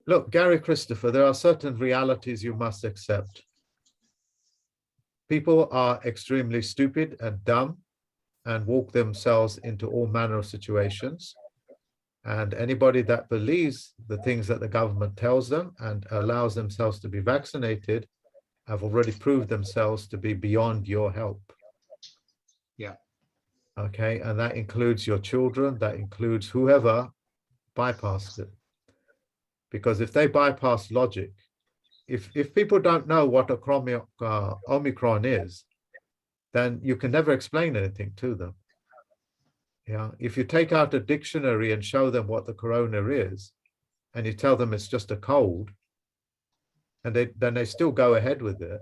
Look, Gary Christopher, there are certain realities you must accept. People are extremely stupid and dumb and walk themselves into all manner of situations. And anybody that believes the things that the government tells them and allows themselves to be vaccinated have already proved themselves to be beyond your help. Yeah. Okay. And that includes your children, that includes whoever bypassed it. Because if they bypass logic, if people don't know what Omicron is, then you can never explain anything to them. Yeah, if you take out a dictionary and show them what the corona is, and you tell them it's just a cold, and then they still go ahead with it,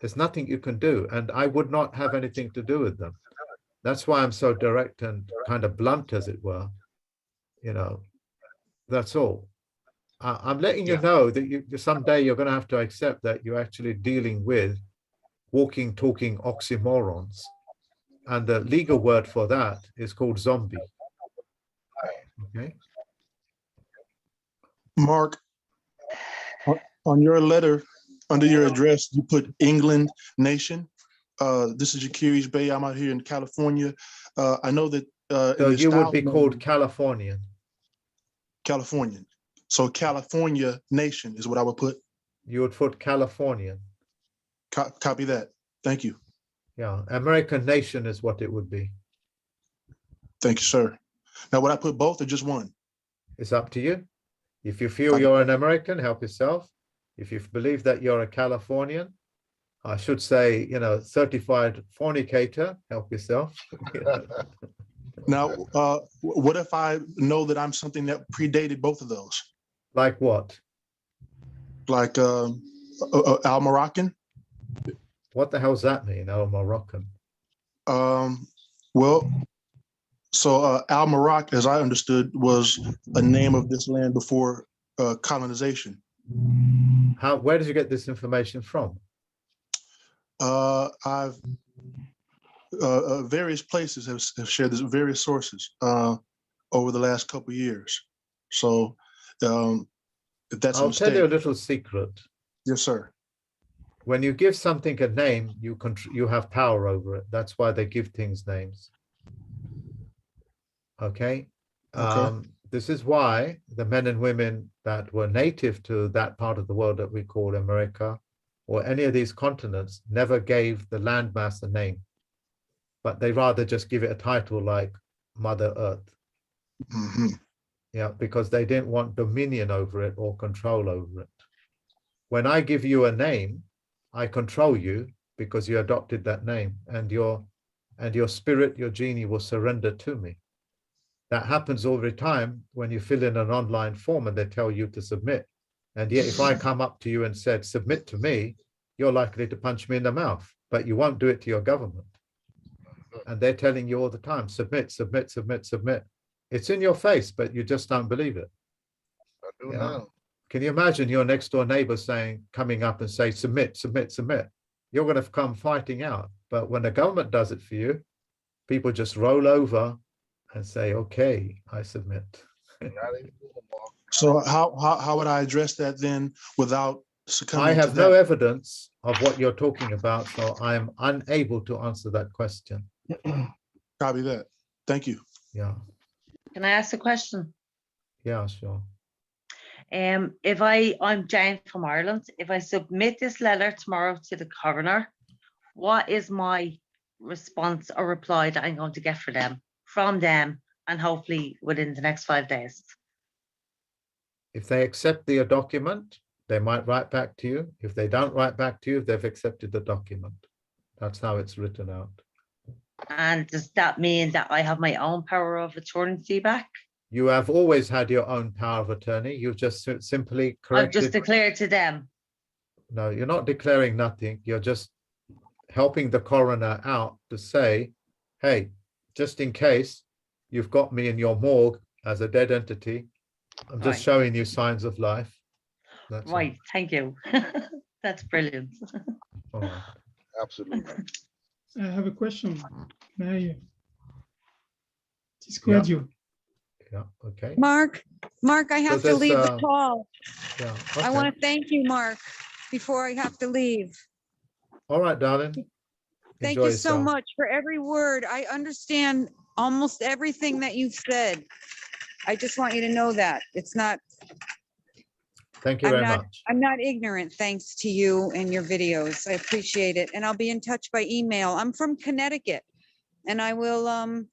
there's nothing you can do. And I would not have anything to do with them. That's why I'm so direct and kind of blunt, as it were. You know, that's all. I'm letting you know that someday you're going to have to accept that you're actually dealing with walking, talking oxymorons. And the legal word for that is called zombie. Okay. Mark, on your letter, under your address, you put England nation. This is Jacques Bay. I'm out here in California. I know that. So you would be called Californian. Californian. So California nation is what I would put. You would put Californian. Copy that. Thank you. Yeah, American nation is what it would be. Thank you, sir. Now, would I put both or just one? It's up to you. If you feel you're an American, help yourself. If you believe that you're a Californian, I should say, you know, certified fornicator, help yourself. Now, what if I know that I'm something that predated both of those? Like what? Like Al Moroccan? What the hell does that mean, Al Moroccan? Well, so Al Morocc, as I understood, was a name of this land before colonization. Where did you get this information from? Various places have shared this, various sources over the last couple of years. So if that's I'll tell you a little secret. Yes, sir. When you give something a name, you have power over it. That's why they give things names. Okay. This is why the men and women that were native to that part of the world that we call America, or any of these continents, never gave the landmass a name, but they rather just give it a title like Mother Earth. Mm-hmm. Yeah, because they didn't want dominion over it or control over it. When I give you a name, I control you because you adopted that name, and your spirit, your genie, will surrender to me. That happens all the time when you fill in an online form and they tell you to submit. And yet, if I come up to you and said, submit to me, you're likely to punch me in the mouth, but you won't do it to your government. And they're telling you all the time, submit, submit, submit, submit. It's in your face, but you just don't believe it. I do now. Can you imagine your next door neighbor coming up and say, submit, submit, submit? You're going to come fighting out. But when the government does it for you, people just roll over and say, okay, I submit. So how would I address that then without succumbing I to have no that? evidence of what you're talking about, so I'm unable to answer that question. Copy that. Thank you. Yeah, Can I ask a question? yeah, sure. I'm Jane from Ireland. If I submit this letter tomorrow to the coroner, what is my response or reply that I'm going to get from them, and hopefully within the next 5 days? If they accept the document, they might write back to you. If they don't write back to you, they've accepted the document. That's how it's written out. And does that mean that I have my own power of attorney back? You have always had your own power of attorney. You've just simply I've corrected. just declared to them. No, you're not declaring nothing. You're just helping the coroner out to say, hey, just in case you've got me in your morgue as a dead entity, I'm just Right. showing you signs of life. That's all. Right, thank you. That's brilliant. All right. Absolutely. I have a question. May I? Yeah. You. Yeah, okay. Mark, I have to there's, leave the call. Yeah, I okay. want to thank you, Mark, before I have to leave. All right, darling. Thank Enjoy you so yourself. much for every word. I understand almost everything that you've said. I just want you to know that. It's not, Thank you very much. I'm not ignorant, thanks to you and your videos. I appreciate it. And I'll be in touch by email. I'm from Connecticut, and I will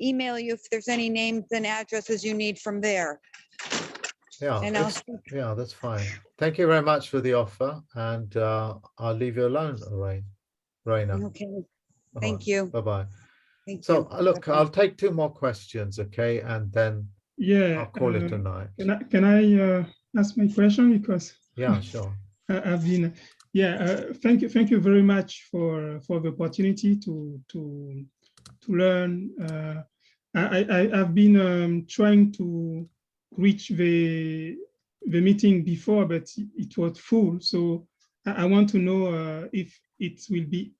email you if there's any names and addresses you need from there. Yeah, And I'll yeah, that's fine. Thank you very much for the offer, and I'll leave you alone, Raina. Okay, thank you. Bye-bye. Thank So you. look, Bye-bye. I'll take 2 more questions, okay, and then Yeah. I'll call it a night. Can I ask my question, because Yeah, sure. I've been, thank you very much for the opportunity to learn. I've been trying to reach the meeting before, but it was full. So I want to know if it will be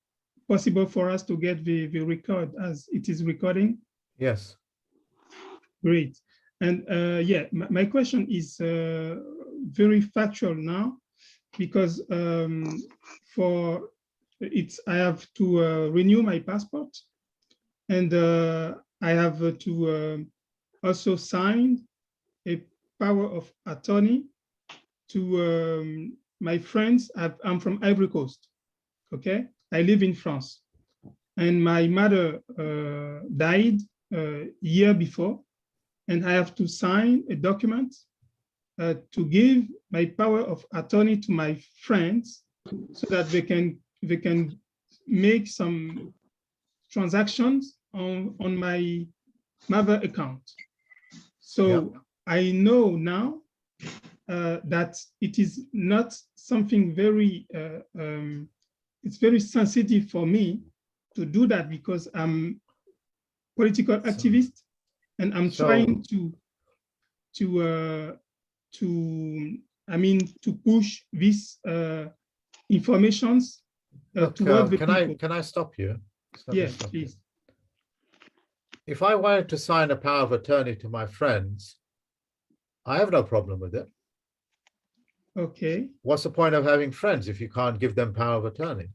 possible for us to get the record as it is recording. Yes. Great. And my question is very factual now, because I have to renew my passport, and I have to also sign a power of attorney to my friends. I'm from Ivory Coast, okay? I live in France, and my mother died a year before, and I have to sign a document to give my power of attorney to my friends so that they can make some transactions on my mother account. So I know now that it is not something very, it's very sensitive for me to do that, because I'm political activist, and I'm trying to push these informations Look, toward the people. can I stop you? Let me Yes, stop you. please. If I wanted to sign a power of attorney to my friends, I have no problem with it. Okay. What's the point of having friends if you can't give them power of attorney?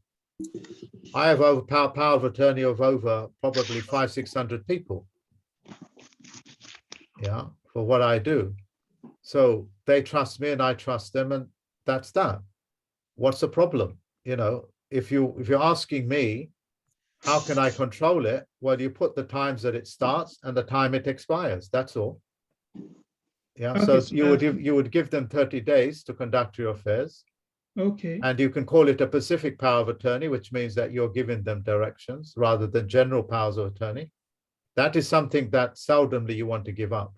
I have power of attorney of over probably 500-600 people. Yeah, for what I do. So they trust me and I trust them, and that's that. What's the problem? You know, if you're asking me, how can I control it? Well, you put the times that it starts and the time it expires. That's all. Yeah. Okay, So so you would give them 30 days to conduct your affairs. Okay. And you can call it a specific power of attorney, which means that you're giving them directions rather than general powers of attorney. That is something that seldomly you want to give up.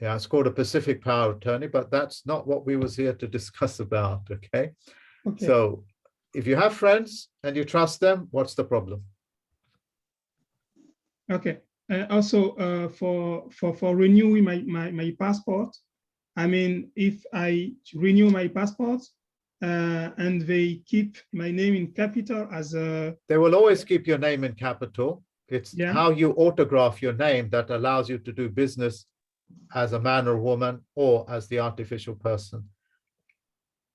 Yeah, it's called a specific power of attorney, but that's not what we was here to discuss about, okay? Okay. So if you have friends and you trust them, what's the problem? Okay. Also, for renewing my passport, I mean, if I renew my passport and they keep my name in capital as a... They will always keep your name in capital. It's Yeah. how you autograph your name that allows you to do business as a man or woman or as the artificial person.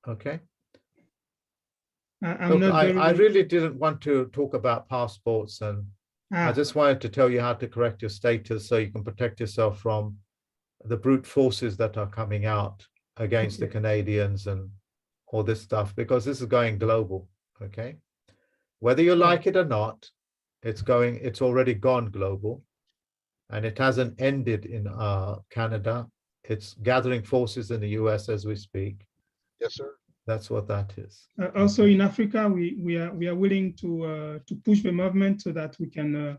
Okay. I'm Look, not I very... really didn't want to talk about passports, and I just wanted to tell you how to correct your status so you can protect yourself from the brute forces that are coming out against the Canadians and all this stuff, because this is going global. Okay. Whether you like it or not, it's already gone global, and it hasn't ended in Canada. It's gathering forces in the US as we speak. Yes, sir. That's what that is. Also in Africa, we are willing to push the movement so that we can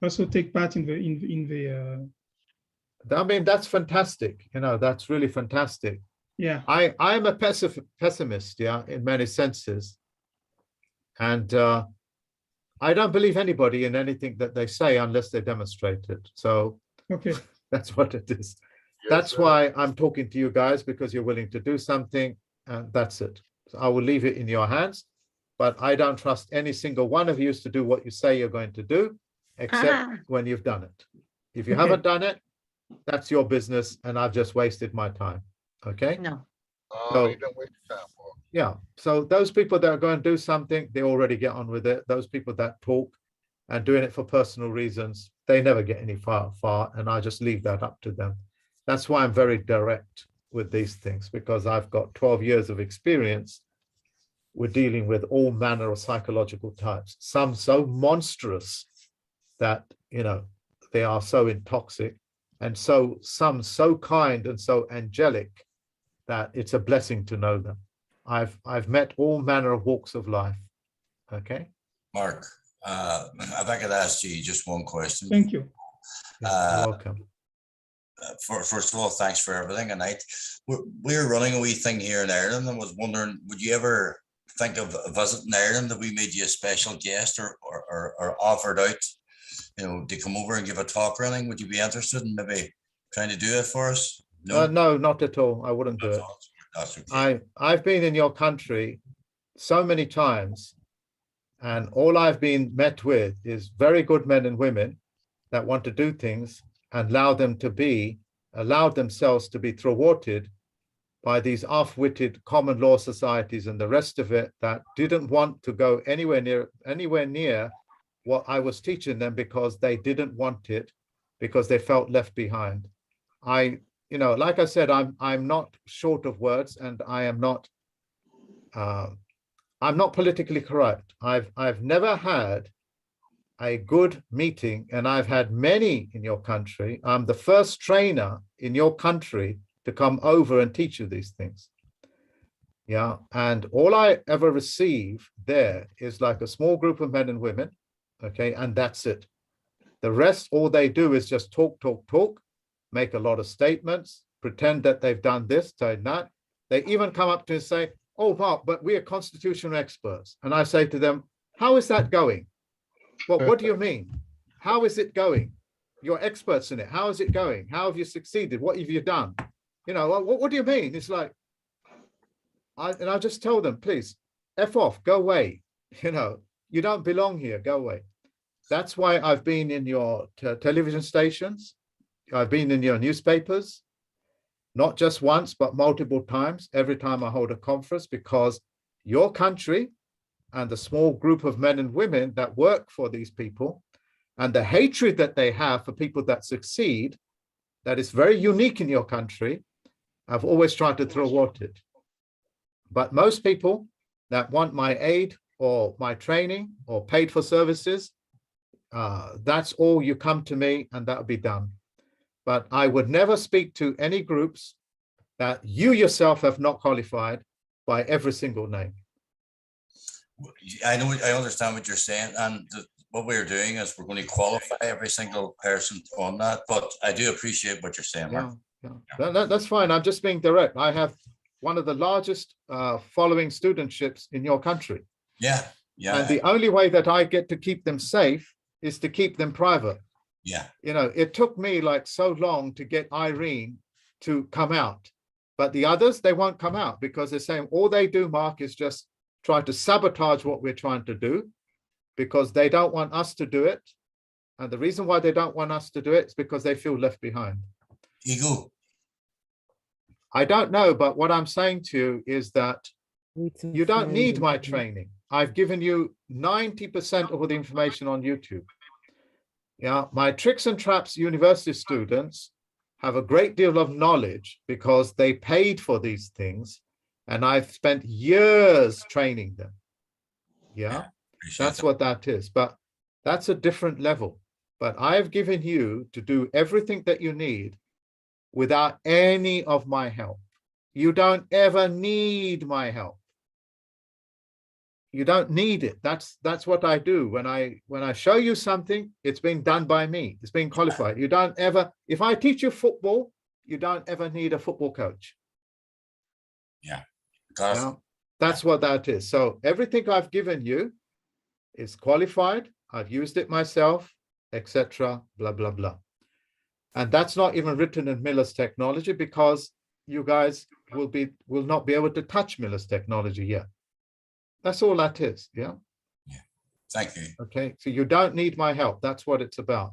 also take part in the I mean, that's fantastic. You know, that's really fantastic. Yeah. I'm a pessimist, yeah, in many senses. And I don't believe anybody in anything that they say unless they demonstrate it. So okay, that's what it is. Yes, That's sir. why I'm talking to you guys, because you're willing to do something, and that's it. So I will leave it in your hands, but I don't trust any single one of you to do what you say you're going to do, except when you've done it. If you Okay. haven't done it, that's your business, and I've just wasted my time. Okay? No. So- You don't waste your time, Paul. Yeah, so those people that are going to do something, they already get on with it. Those people that talk and doing it for personal reasons, they never get any far, and I just leave that up to them. That's why I'm very direct with these things, because I've got 12 years of experience with dealing with all manner of psychological types, some so monstrous that, you know, they are so intoxic, and some so kind and so angelic that it's a blessing to know them. I've met all manner of walks of life. Okay. Mark, if I could ask you just one question. Thank you. You're welcome. First of all, thanks for everything tonight. We're running a wee thing here in Ireland, and was wondering, would you ever think of visiting Ireland if we made you a special guest or offered out, you know, to come over and give a talk or anything? Would you be interested in maybe trying to do it for us? No, not at all. I wouldn't do it. That's okay. I've been in your country so many times, and all I've been met with is very good men and women that want to do things and allow themselves to be thwarted by these half-witted common law societies and the rest of it that didn't want to go anywhere near what I was teaching them, because they didn't want it, because they felt left behind. You know, like I said, I'm not short of words, and I'm not politically correct. I've never had a good meeting, and I've had many in your country. I'm the first trainer in your country to come over and teach you these things. Yeah, and all I ever receive there is like a small group of men and women, okay, and that's it. The rest, all they do is just talk, make a lot of statements, pretend that they've done this, done that. They even come up to and say, oh, Mark, but we are constitutional experts. And I say to them, how is that going? Well, what do you mean? How is it going? You're experts in it. How is it going? How have you succeeded? What have you done? You know, what do you mean? It's like, I just tell them, please, F off, go away. You know, you don't belong here, go away. That's why I've been in your television stations. I've been in your newspapers, not just once, but multiple times, every time I hold a conference, because your country and the small group of men and women that work for these people and the hatred that they have for people that succeed, that is very unique in your country, I've always tried to thwart it. But most people that want my aid or my training or paid for services, that's all, you come to me and that'll be done. But I would never speak to any groups that you yourself have not qualified by every single name. I know, I understand what you're saying, and what we're doing is we're going to qualify every single person on that, but I do appreciate what you're saying, Mark. That's fine. I'm just being direct. I have one of the largest following studentships in your country. Yeah. And the only way that I get to keep them safe is to keep them private. Yeah. You know, it took me like so long to get Irene to come out. But the others, they won't come out because they're saying all they do, Mark, is just try to sabotage what we're trying to do because they don't want us to do it. And the reason why they don't want us to do it is because they feel left behind. Ego. I don't know, but what I'm saying to you is that you don't need my training. I've given you 90% of all the information on YouTube. Yeah, my Tricks and Traps university students have a great deal of knowledge because they paid for these things, and I've spent years training them. Yeah, that's what that is. But that's a different level. But I've given you to do everything that you need without any of my help. You don't ever need my help. You don't need it. That's what I do. When I show you something, it's been done by me. It's been qualified. You don't ever, if I teach you football, you don't ever need a football coach. Yeah. That's what that is. So everything I've given you is qualified. I've used it myself, etc. Blah, blah, blah. And that's not even written in Miller's technology because you guys will not be able to touch Miller's technology yet. That's all that is. Yeah. Thank you. Okay. So you don't need my help. That's what it's about.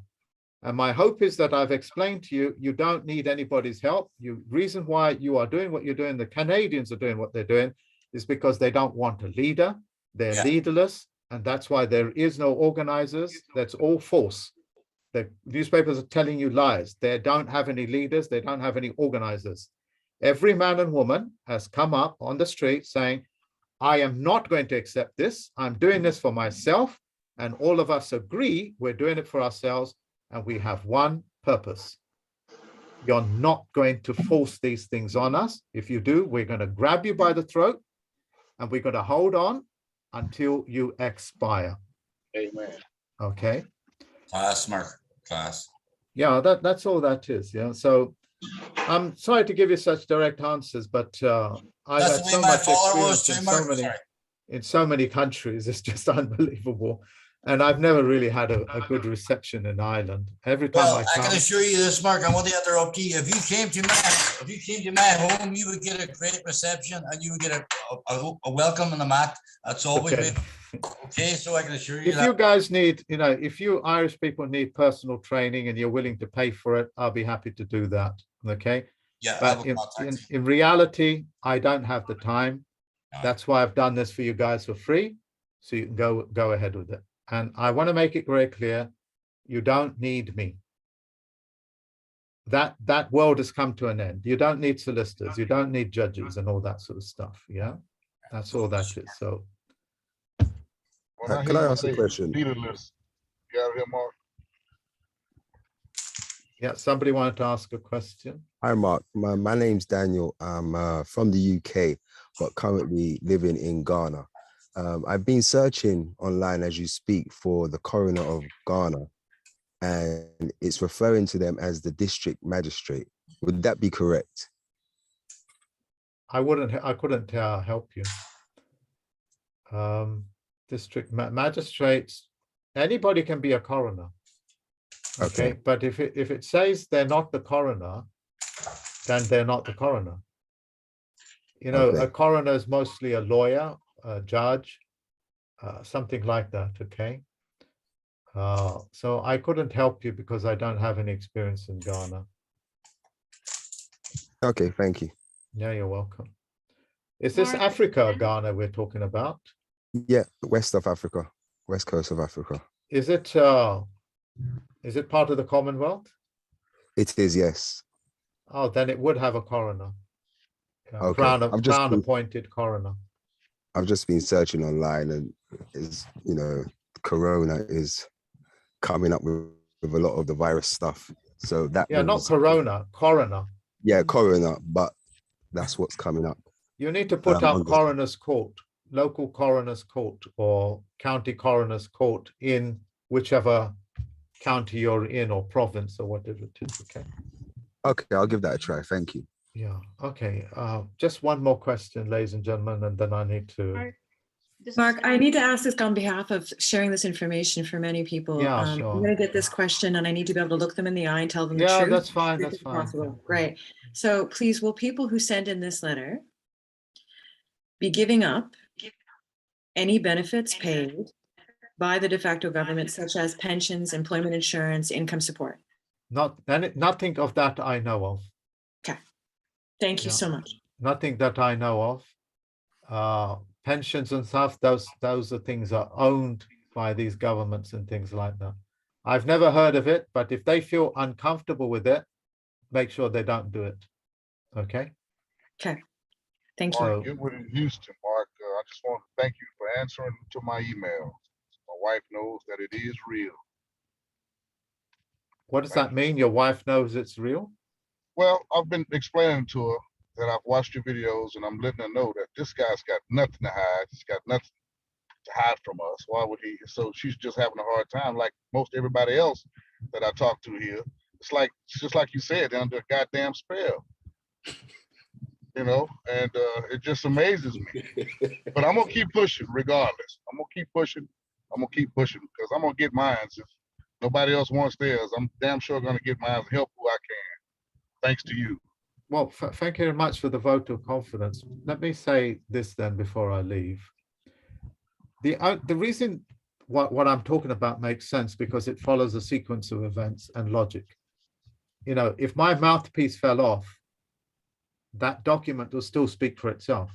And my hope is that I've explained to you, you don't need anybody's help. Reason why you are doing what you're doing, the Canadians are doing what they're doing, is because they don't want a leader. They're leaderless. And that's why there is no organizers. That's all false. The newspapers are telling you lies. They don't have any leaders. They don't have any organizers. Every man and woman has come up on the street saying, I am not going to accept this. I'm doing this for myself. And all of us agree we're doing it for ourselves. And we have one purpose. You're not going to force these things on us. If you do, we're going to grab you by the throat and we're going to hold on until you expire. Amen. Okay. Class, Mark. Class. Yeah, that's all that is. Yeah. So I'm sorry to give you such direct answers, but I've had so much experience in so many countries. It's just unbelievable. And I've never really had a good reception in Ireland. Every time Well, I I come, can assure you this, Mark. I want to interrupt you. If you came to my home, you would get a great reception and you would get a welcome and a mat. That's always Okay. been okay. So I can assure you if that. you guys need, if you Irish people need personal training and you're willing to pay for it, I'll be happy to do that. Okay. Yeah, I But will contact in reality, I don't have the time. That's why I've done this for you guys for free. So you can go ahead with it. And I want to make it very clear, you don't need me. That world has come to an end. You don't need solicitors, you don't need judges and all that sort of stuff. Yeah, that's all that is. So Can I ask a question? Leaderless. You out here, Mark? yeah, somebody wanted to ask a question. Hi, Mark. My name's Daniel. I'm from the UK, but currently living in Ghana. I've been searching online as you speak for the coroner of Ghana, and it's referring to them as the district magistrate. Would that be correct? I couldn't help you. District magistrates, anybody can be a coroner. Okay, but if it says they're not the coroner, then they're not the coroner. A coroner is mostly a lawyer, a judge, something like that. Okay. So I couldn't help you because I don't have any experience in Ghana. Okay, thank you. Yeah, you're welcome. Is this Africa, Ghana we're talking about? Yeah, west of Africa, west coast of Africa. Is it part of the Commonwealth? It is, yes. Oh, then it would have a coroner. Okay. Crown appointed coroner. I've just been searching online, and corona is coming up with a lot of the virus stuff. So that not corona, coroner. Yeah, coroner, but that's what's coming up. You need to put up coroner's court, local coroner's court or county coroner's court in whichever county you're in or province or whatever it is. Okay. Okay, I'll give that a try. Thank you. Yeah. Okay. Just one more question, ladies and gentlemen, and then I need to Mark, I need to ask this on behalf of sharing this information for many people. Yeah, I'm sure. going to get this question and I need to be able to look them in the eye and tell them the Yeah, truth. that's fine, as that's quick as fine. possible. Great. So please, will people who send in this letter be giving up any benefits paid by the de facto government, such as pensions, employment insurance, income support? Nothing of that I know of. Okay. Thank you Yeah. so much. Nothing that I know of. Pensions and stuff, those are things that are owned by these governments and things like that. I've never heard of it, but if they feel uncomfortable with it, make sure they don't do it. Okay? Okay. Thank you. Mark Goodwood in Houston, Mark. I just want to thank you for answering to my email. My wife knows that it is real. What does that mean? Your wife knows it's real? Well, I've been explaining to her that I've watched your videos and I'm letting her know that this guy's got nothing to hide. He's got nothing to hide from us. Why would he? So she's just having a hard time, like most everybody else that I talk to here. It's just like you said, they're under a goddamn spell. You know, and it just amazes me. But I'm gonna keep pushing regardless. I'm gonna keep pushing because I'm gonna get mine. If nobody else wants theirs, I'm damn sure gonna get mine and help who I can. Thanks to you. Well, thank you very much for the vote of confidence. Let me say this then before I leave. The reason what I'm talking about makes sense because it follows a sequence of events and logic. You know, if my mouthpiece fell off, that document will still speak for itself.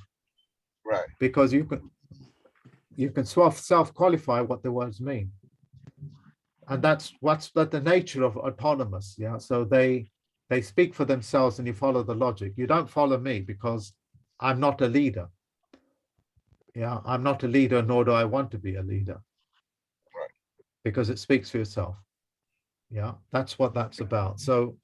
Right. Because you can self-qualify what the words mean. And that's the nature of autonomous. Yeah. So they speak for themselves and you follow the logic. You don't follow me because I'm not a leader. Yeah, I'm not a leader, nor do I want to be a leader. Right. Because it speaks for yourself. Yeah, that's what that's about. So,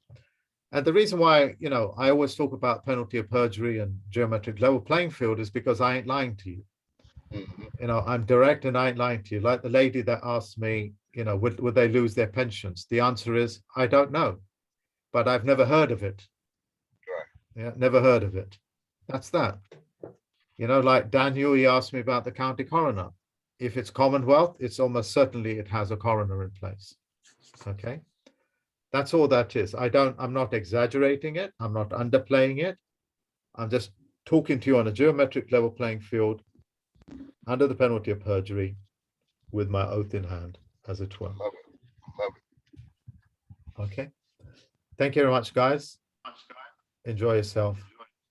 and the reason why, you know, I always talk about penalty of perjury and geometric level playing field is because I ain't lying to you. Mm-hmm. You know, I'm direct and I ain't lying to you. Like the lady that asked me, you know, would they lose their pensions? The answer is, I don't know, but I've never heard of it. Right. Yeah, never heard of it. That's that. You know, like Daniel, he asked me about the county coroner. If it's Commonwealth, it's almost certainly it has a coroner in place. Okay. That's all that is. I'm not exaggerating it. I'm not underplaying it. I'm just talking to you on a geometric level playing field under the penalty of perjury with my oath in hand, as it were. Love it. Love it. Okay. Thank you very much, guys. Enjoy yourself.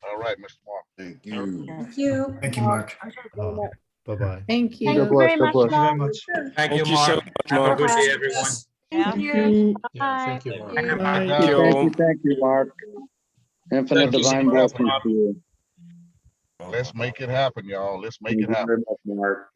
All right, Mr. Mark. Thank you. Thank you. Thank you, Mark. Bye-bye. Thank you. Thank you very much. Thank you very much. Thank you, Mark. Have a good day, everyone. Thank you. you. Bye. Thank you, Mark. Bye. Thank you. Mark. Infinite Thank you so divine much, blessings Mark. to you. Let's make it happen, y'all. Let's make Thank it you happen. very much, Mark.